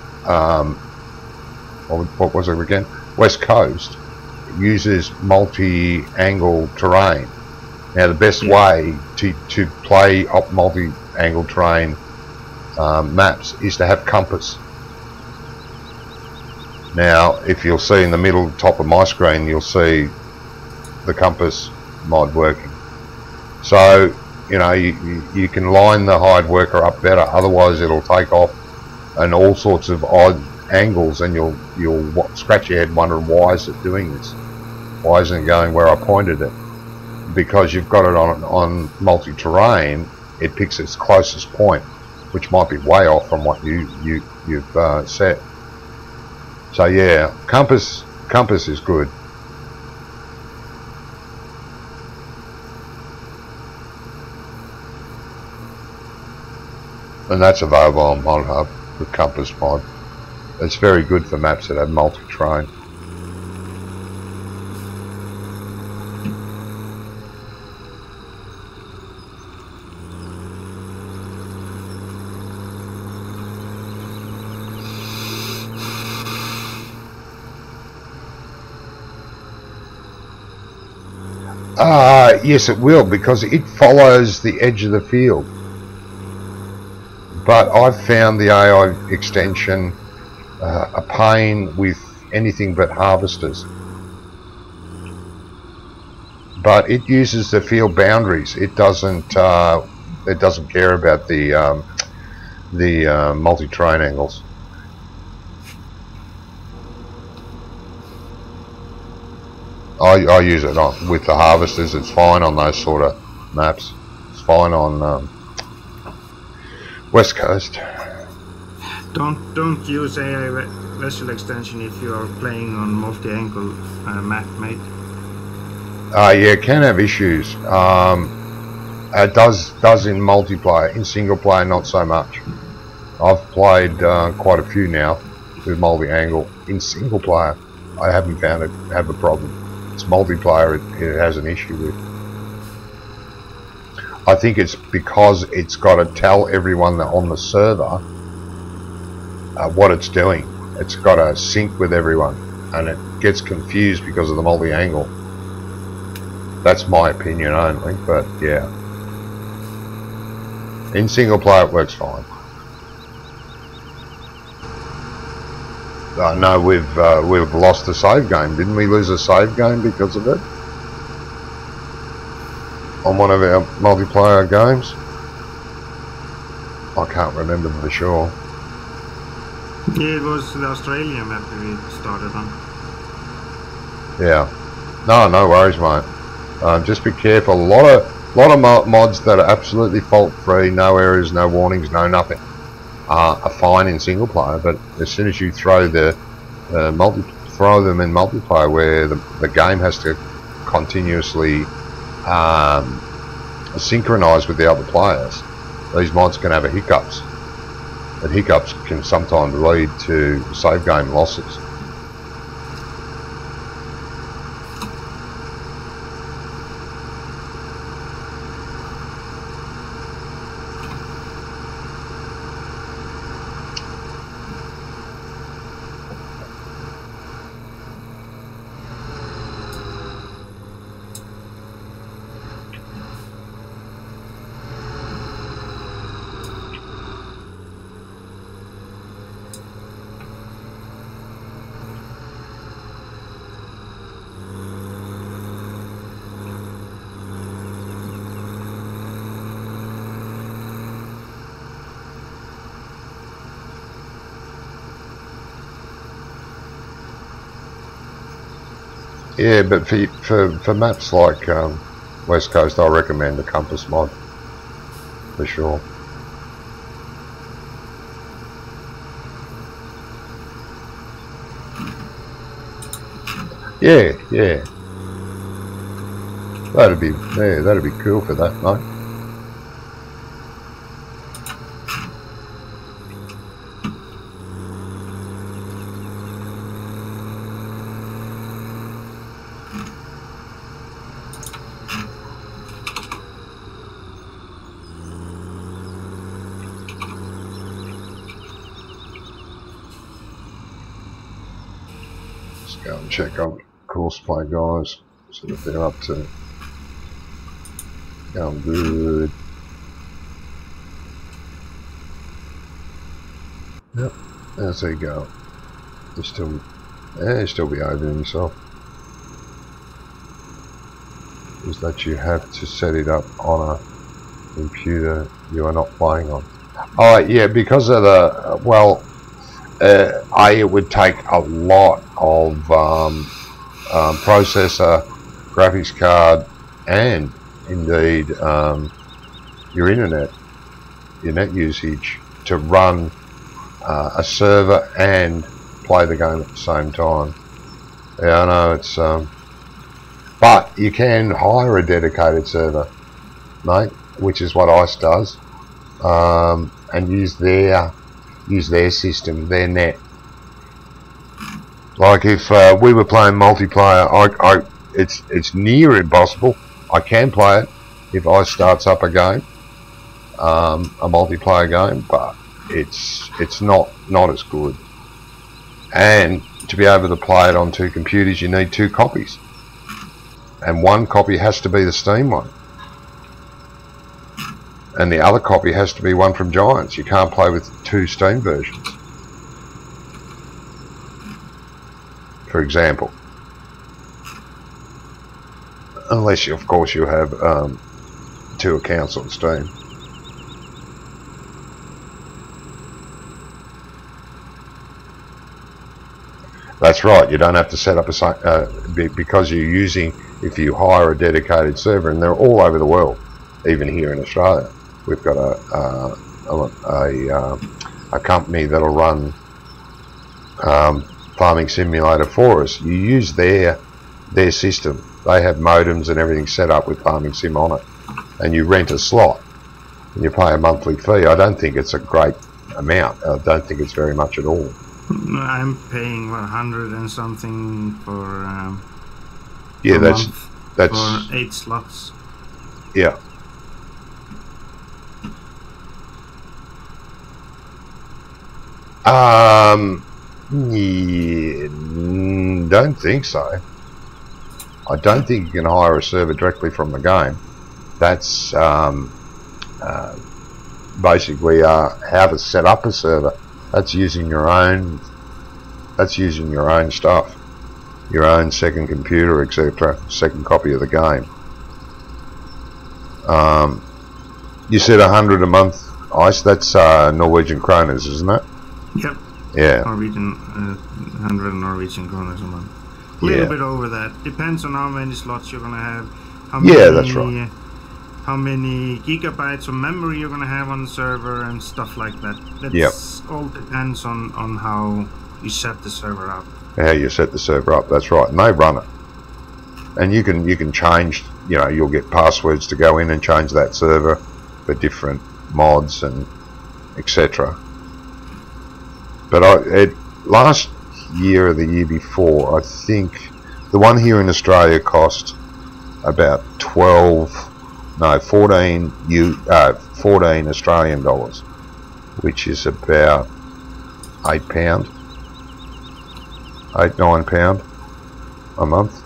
what was it again? West Coast uses multi-angle terrain. Now the best way to play up multi-angle terrain maps is to have compass. Now if you'll see in the middle top of my screen, you'll see the compass mod working. So you know you can line the hired worker up better, otherwise it'll take off and all sorts of odd angles, and you'll scratch your head wondering why is it doing this, why isn't it going where I pointed it. Because you've got it on multi-terrain, it picks its closest point, which might be way off from what you've set. So yeah, compass is good. And that's available on ModHub, the compass mod. It's very good for maps that have multi-terrain. Yes, it will, because it follows the edge of the field. But I've found the AI extension a pain with anything but harvesters. But it uses the field boundaries. It doesn't care about the multi-terrain angles. I use it with the harvesters. It's fine on those sort of maps. It's fine on West Coast. Don't use AI vessel extension if you are playing on multi-angle map, mate. Yeah, it can have issues. It does in multiplayer. In single player, not so much. I've played quite a few now with multi-angle. In single player, I haven't found it have a problem. It's multiplayer it has an issue with. I think it's because it's got to tell everyone that on the server what it's doing. It's got to sync with everyone, and it gets confused because of the multi-angle. That's my opinion only, but yeah. In single player it works fine. No, we've lost a save game. Didn't we lose a save game because of it? On one of our multiplayer games? I can't remember for sure. Yeah, it was the Australian map that we started on. Yeah. No worries, mate. Just be careful. A lot of mods that are absolutely fault-free, no errors, no warnings, no nothing, are fine in single player. But as soon as you throw them in multiplayer, where the game has to continuously synchronize with the other players, these mods can have hiccups. And hiccups can sometimes lead to save game losses. Yeah, but for maps like West Coast, I recommend the Compass mod for sure. Yeah, yeah. That'd be cool for that, mate. Let's go and check on Courseplay guys, see what they're up to. Going good. Yep, how's he go? He's still behaving himself. Is that you have to set it up on a computer you are not playing on. Oh yeah, because of the it would take a lot of processor, graphics card, and indeed your net usage to run a server and play the game at the same time. Yeah, I know it's but you can hire a dedicated server, mate, which is what ICE does, and use their system, their net. Like if we were playing multiplayer, it's near impossible. I can play it if ICE starts up a game, a multiplayer game, but it's not as good. And to be able to play it on 2 computers, you need 2 copies. And one copy has to be the Steam one. And the other copy has to be one from Giants. You can't play with 2 Steam versions. For example. Unless, of course, you have 2 accounts on Steam. That's right, you don't have to set up because you're using, if you hire a dedicated server, and they're all over the world, even here in Australia. We've got a company that'll run Farming Simulator for us. You use their system. They have modems and everything set up with Farming Sim on it, and you rent a slot and you pay a monthly fee. I don't think it's a great amount. I don't think it's very much at all. I'm paying 100 and something for yeah, that's for 8 slots. Yeah. Yeah, don't think so. I don't think you can hire a server directly from the game. That's basically how to set up a server. That's using your own stuff, your own second computer, etc., second copy of the game. You said 100 a month, ICE. That's Norwegian kroners, isn't it? Yep. Yeah. Norwegian 100 Norwegian kroners a month. A little bit over that. Depends on how many slots you're gonna have. That's right. How many gigabytes of memory you're gonna have on the server and stuff like that. That's all depends on how you set the server up. How you set the server up, that's right. And they run it. And you can change, you'll get passwords to go in and change that server for different mods and etc. But last year or the year before, I think the one here in Australia cost about 14 Australian dollars, which is about £8, £9 a month.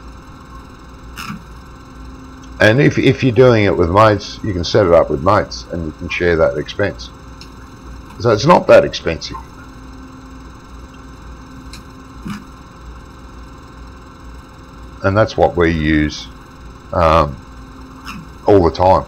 And if you're doing it with mates, you can set it up with mates and you can share that expense. So it's not that expensive. And that's what we use all the time.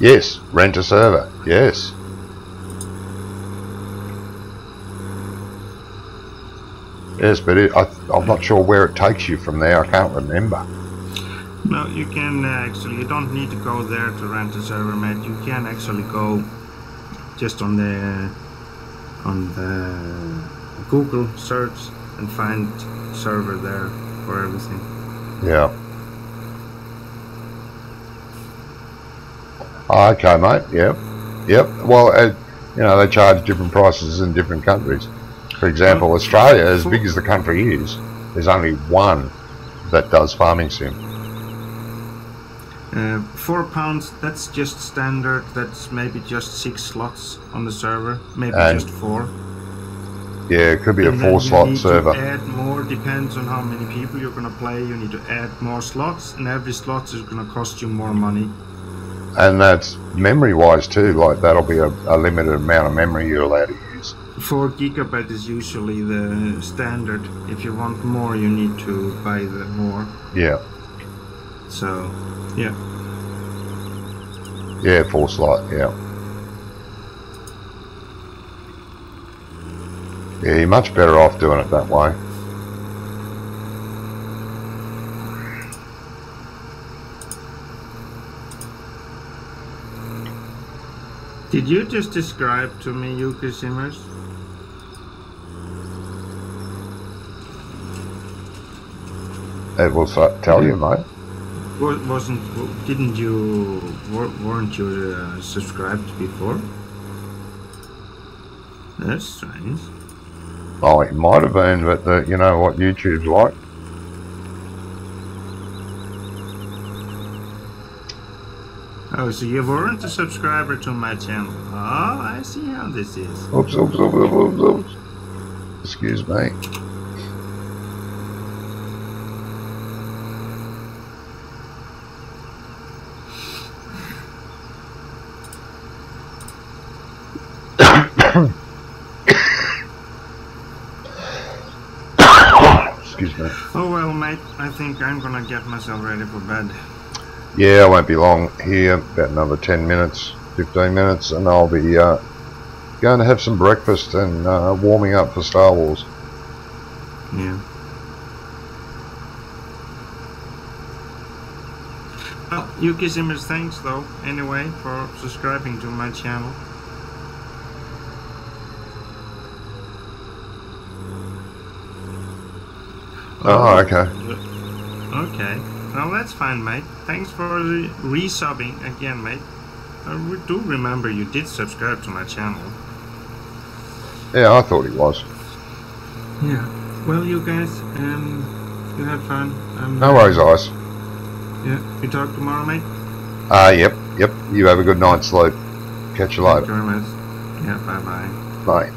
Yes, rent a server. Yes. Yes, but I'm not sure where it takes you from there. I can't remember. No, you can actually. You don't need to go there to rent a server, mate. You can actually go just on the Google search and find server there for everything. Yeah. Oh, okay, mate. Yep. Yep. Well, you know, they charge different prices in different countries. For example, Australia, as big as the country is, there's only one that does farming sim. £4, that's just standard. That's maybe just 6 slots on the server. Maybe And just 4. Yeah, it could be and a 4-slot server. To add more, depends on how many people you're going to play. You need to add more slots, and every slot is going to cost you more money. And that's memory-wise too. Like that'll be a limited amount of memory you're allowed to use. 4 GB is usually the standard. If you want more, you need to buy the more. Yeah. So, yeah. Yeah, 4-slot. Yeah. Yeah, you're much better off doing it that way. Did you just describe to me Yuki Simmers? It will tell you, mate. Weren't you subscribed before? That's strange. Oh, it might have been, but you know what YouTube's like. Oh, so you weren't a subscriber to my channel. Oh, I see how this is. Oops, oops, oops, oops, oops. Excuse me. Excuse me. Oh well, mate, I think I'm gonna get myself ready for bed. Yeah, I won't be long here, about another 10 minutes, 15 minutes, and I'll be going to have some breakfast and warming up for Star Wars. Yeah. Well, Yuki Simmers, thanks though, anyway, for subscribing to my channel. Oh, okay. Okay. Well, that's fine, mate. Thanks for resubbing again, mate. I do remember you did subscribe to my channel. Yeah, I thought he was. Yeah. Well, you guys, you have fun. No worries, Ice. Yeah. We talk tomorrow, mate? Yep. You have a good night's sleep. Catch you later. Thank you very much. Yeah, bye-bye. Bye.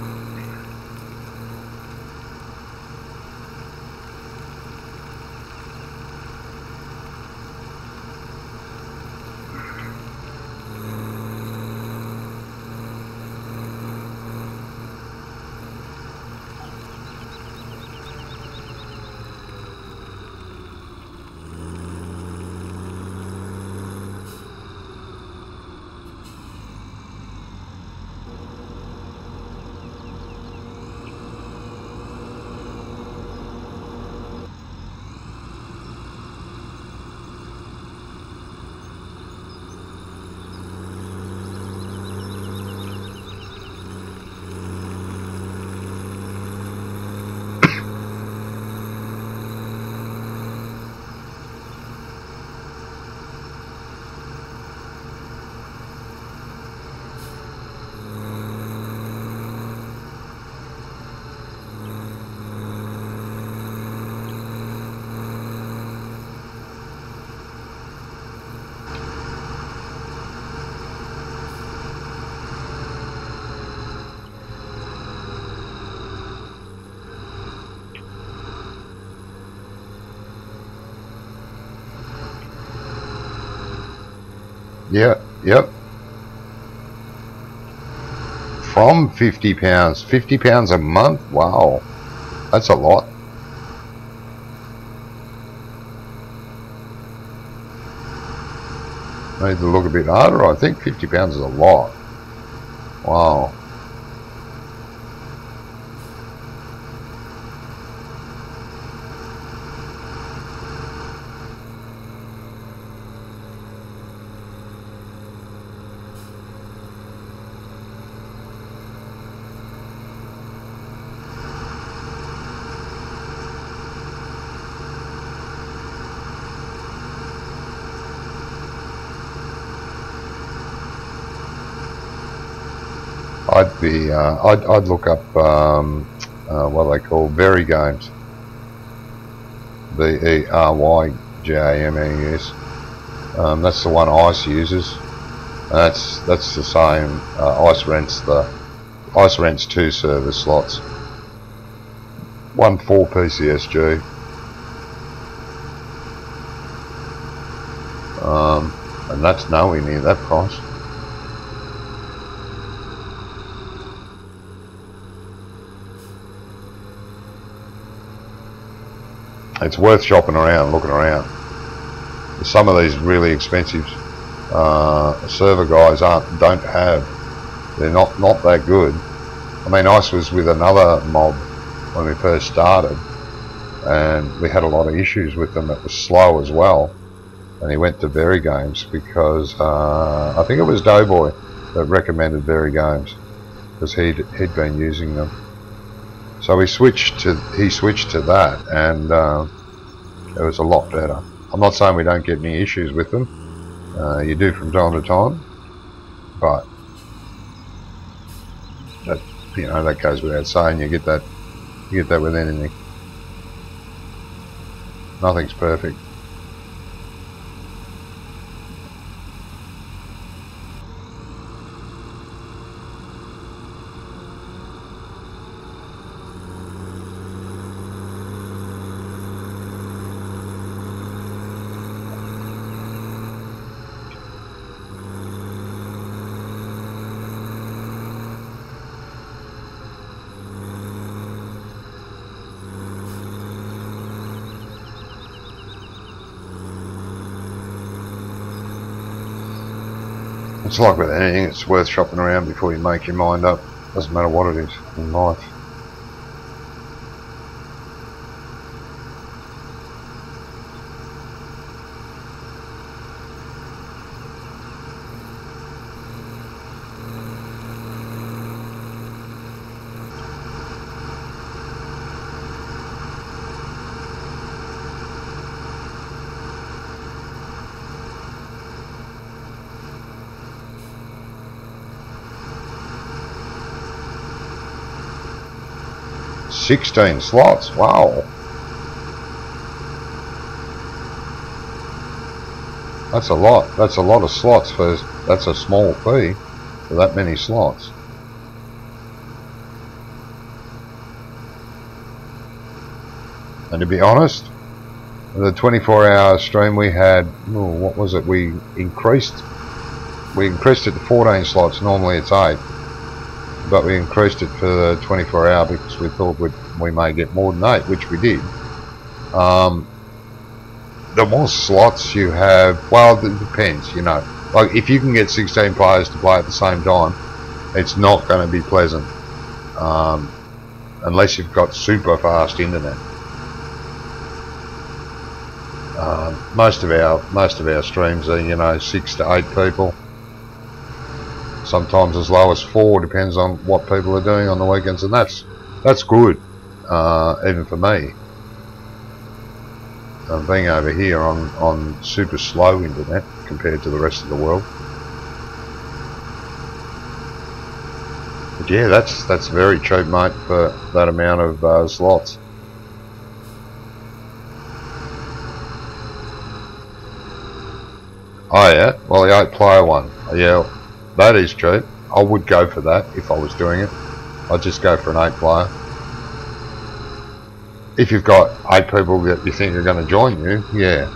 Yeah, yep. From £50. £50 a month? Wow. That's a lot. Need to look a bit harder. I think £50 is a lot. Wow. I'd look up what are they called, Very Games, VERYGAMES. That's the one ICE uses. That's the same. ICE rents 2 server slots, 1 4 PCSG. And that's nowhere near that price. It's worth shopping around, looking around. Some of these really expensive server guys don't have. They're not that good. I mean, ICE was with another mob when we first started, and we had a lot of issues with them. It was slow as well, and he went to Very Games because I think it was Doughboy that recommended Very Games because he'd been using them. So he switched to that, and it was a lot better. I'm not saying we don't get any issues with them. You do from time to time, but that, you know, that goes without saying. You get that with anything. Nothing's perfect. It's like with anything, it's worth shopping around before you make your mind up. Doesn't matter what it is in life. $16 slots, wow. That's a lot. That's a lot of slots for, that's a small fee for that many slots. And to be honest, the 24-hour stream we had, what was it? We increased it to 14 slots. Normally it's 8. But we increased it for the 24-hour because we thought we may get more than 8, which we did. The more slots you have, well, it depends, you know. Like, if you can get 16 players to play at the same time, it's not going to be pleasant. Unless you've got super fast internet. Most of our streams are, you know, 6 to 8 people. Sometimes as low as 4, depends on what people are doing on the weekends, and that's good, even for me. Being over here on super slow internet compared to the rest of the world. But yeah, that's very cheap, mate, for that amount of slots. Oh yeah, well, the 8-player one, yeah. That is cheap. I would go for that if I was doing it. I'd just go for an 8-player. If you've got 8 people that you think are going to join you, yeah.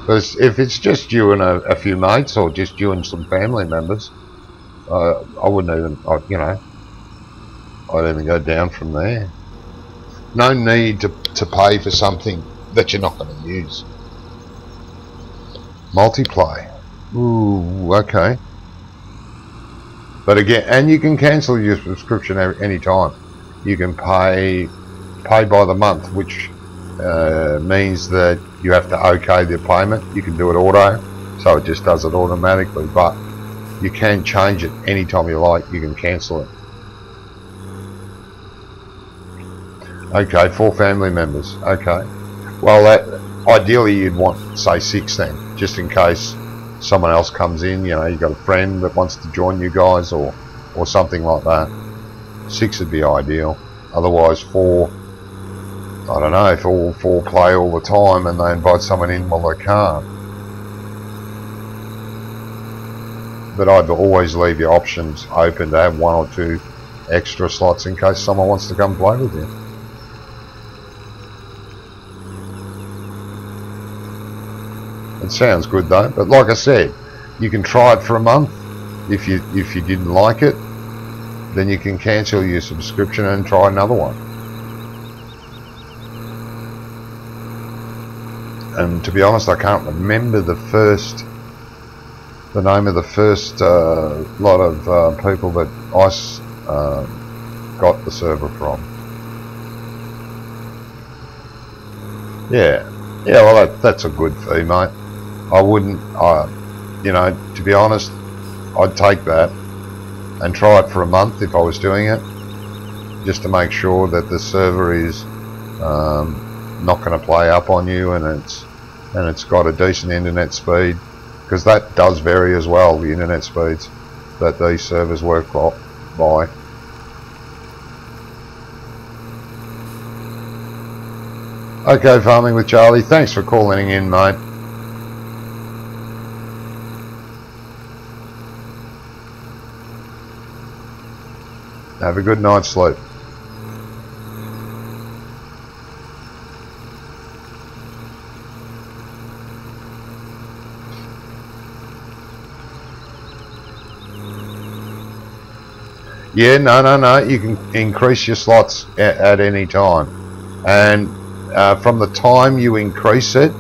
Because if it's just you and a few mates, or just you and some family members, I wouldn't even, you know, I'd even go down from there. No need to pay for something that you're not going to use. Multiplay. Ooh, okay. But again, and you can cancel your subscription any time. You can pay by the month, which means that you have to okay the payment. You can do it auto, so it just does it automatically, but you can change it anytime you like. You can cancel it. Okay, 4 family members. Okay. Well, ideally you'd want, say, 6 then, just in case someone else comes in. You know, you've got a friend that wants to join you guys, or something like that. 6 would be ideal. Otherwise 4, I don't know, if all 4 play all the time and they invite someone in, well, they can't. But I'd always leave your options open to have 1 or 2 extra slots in case someone wants to come play with you. It sounds good though, but like I said, you can try it for a month. If you didn't like it, then you can cancel your subscription and try another one. And to be honest, I can't remember the name of the first lot of people that I got the server from. Yeah, well that's a good fee, mate. I wouldn't, you know, to be honest, I'd take that and try it for a month if I was doing it, just to make sure that the server is not going to play up on you, and it's got a decent internet speed, because that does vary as well, the internet speeds that these servers work by. Okay, Farming with Charlie, thanks for calling in, mate. Have a good night's sleep. Yeah, no. You can increase your slots at any time, and from the time you increase it,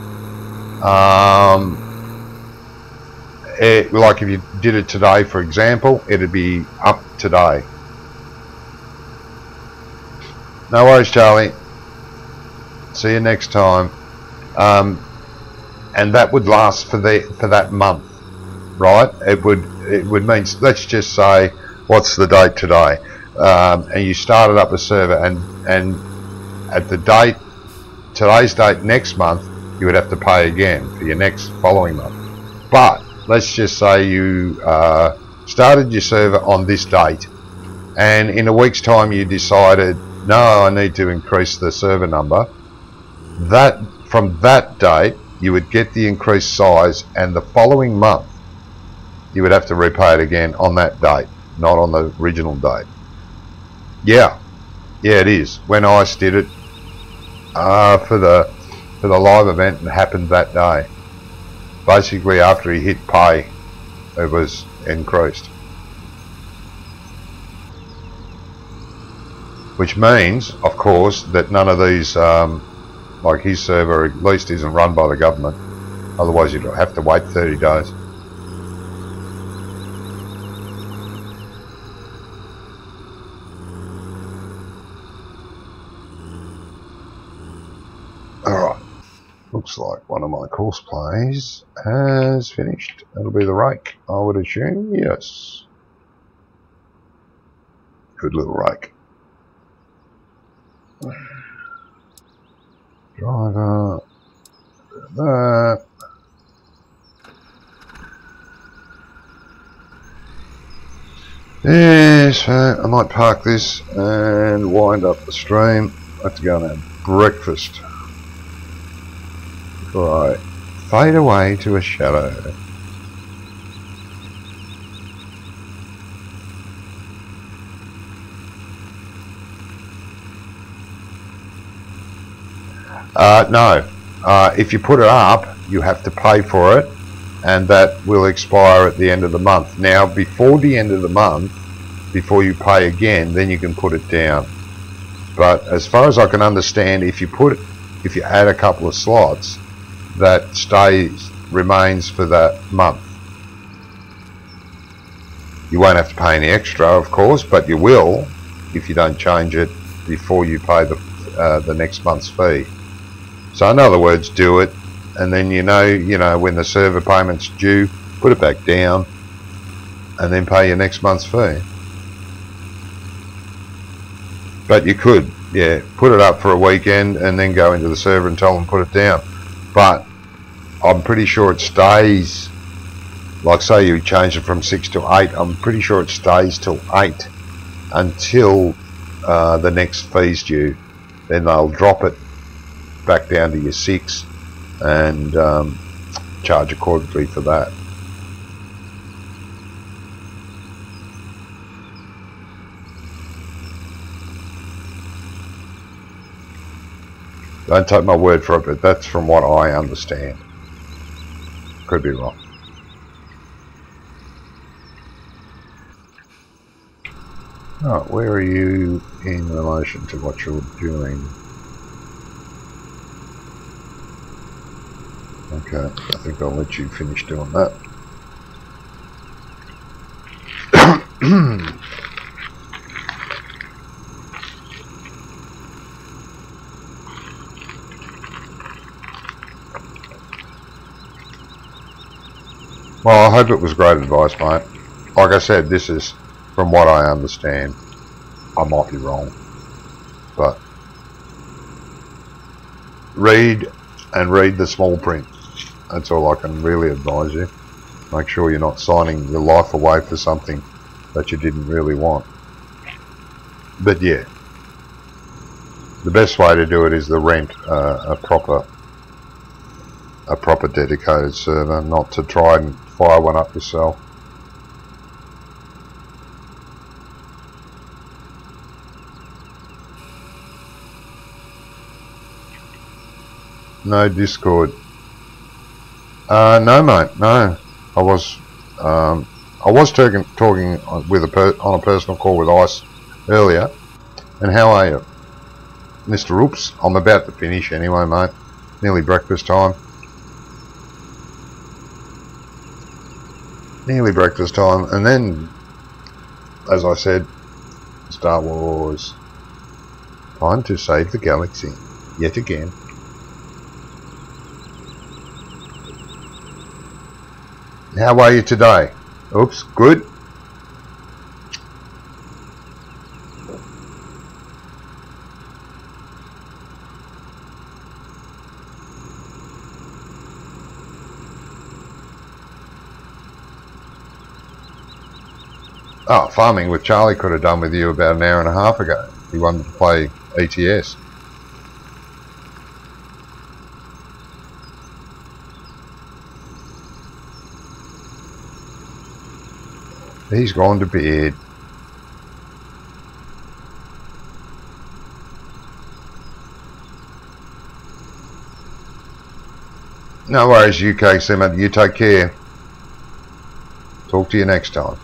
like if you did it today, for example, it'd be up today. No worries, Charlie. See you next time. And that would last for that month, right? It would mean, let's just say, what's the date today? And you started up a server, and at the date, today's date next month, you would have to pay again for your next following month. But let's just say you started your server on this date, and in a week's time you decided, no, I need to increase the server number. That from that date you would get the increased size, and the following month you would have to repay it again on that date, not on the original date. Yeah, it is. When Ice did it for the live event, it happened that day. Basically, after he hit pay, it was increased. Which means, of course, that none of these, like his server at least isn't run by the government. Otherwise you'd have to wait 30 days. Alright, looks like one of my course plays has finished. That'll be the rake, I would assume. Yes. Good little rake. Driver, that. Yes, I might park this and wind up the stream. I have to go and have breakfast before I fade away to a shadow. No, if you put it up, you have to pay for it, and that will expire at the end of the month. Now, before the end of the month, before you pay again, then you can put it down. But as far as I can understand, if you add a couple of slots, that remains for that month. You won't have to pay any extra, of course, but you will if you don't change it before you pay the next month's fee. So in other words, do it, and then you know when the server payment's due, put it back down, and then pay your next month's fee. But you could, yeah, put it up for a weekend and then go into the server and tell them to put it down. But I'm pretty sure it stays, like say you change it from 6 to 8, I'm pretty sure it stays till 8 until the next fee's due. Then they'll drop it back down to your 6 and charge accordingly for that. Don't take my word for it, but that's from what I understand. Could be wrong. Right, where are you in relation to what you're doing? Okay, I think I'll let you finish doing that. Well, I hope it was great advice, mate. Like I said, this is from what I understand. I might be wrong, but read the small print. That's all I can really advise you. Make sure you're not signing your life away for something that you didn't really want. But yeah, the best way to do it is to rent a proper dedicated server, not to try and fire one up yourself. No Discord. No, mate. No, I was talking with on a personal call with Ice earlier. And how are you, Mr. Oops? I'm about to finish anyway, mate. Nearly breakfast time. Nearly breakfast time, and then, as I said, Star Wars. Time to save the galaxy yet again. How are you today? Oops, good. Oh, Farming with Charlie could have done with you about an hour and a half ago. He wanted to play ETS. He's gone to bed. No worries, UK Simmer. You take care. Talk to you next time.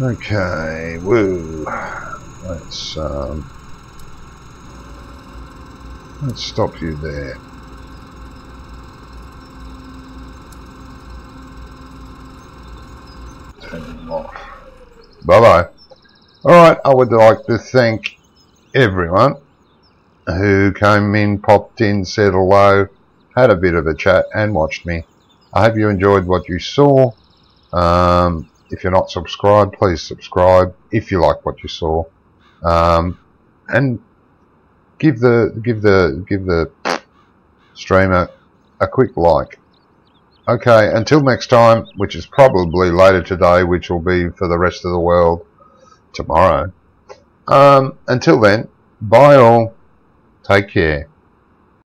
Okay, woo. Let's stop you there. Turn them off. Bye-bye. Alright, I would like to thank everyone who came in, popped in, said hello, had a bit of a chat and watched me. I hope you enjoyed what you saw. If you're not subscribed, please subscribe if you like what you saw, and give the streamer a quick like. Okay, until next time, which is probably later today, which will be for the rest of the world tomorrow. Until then, bye all. Take care.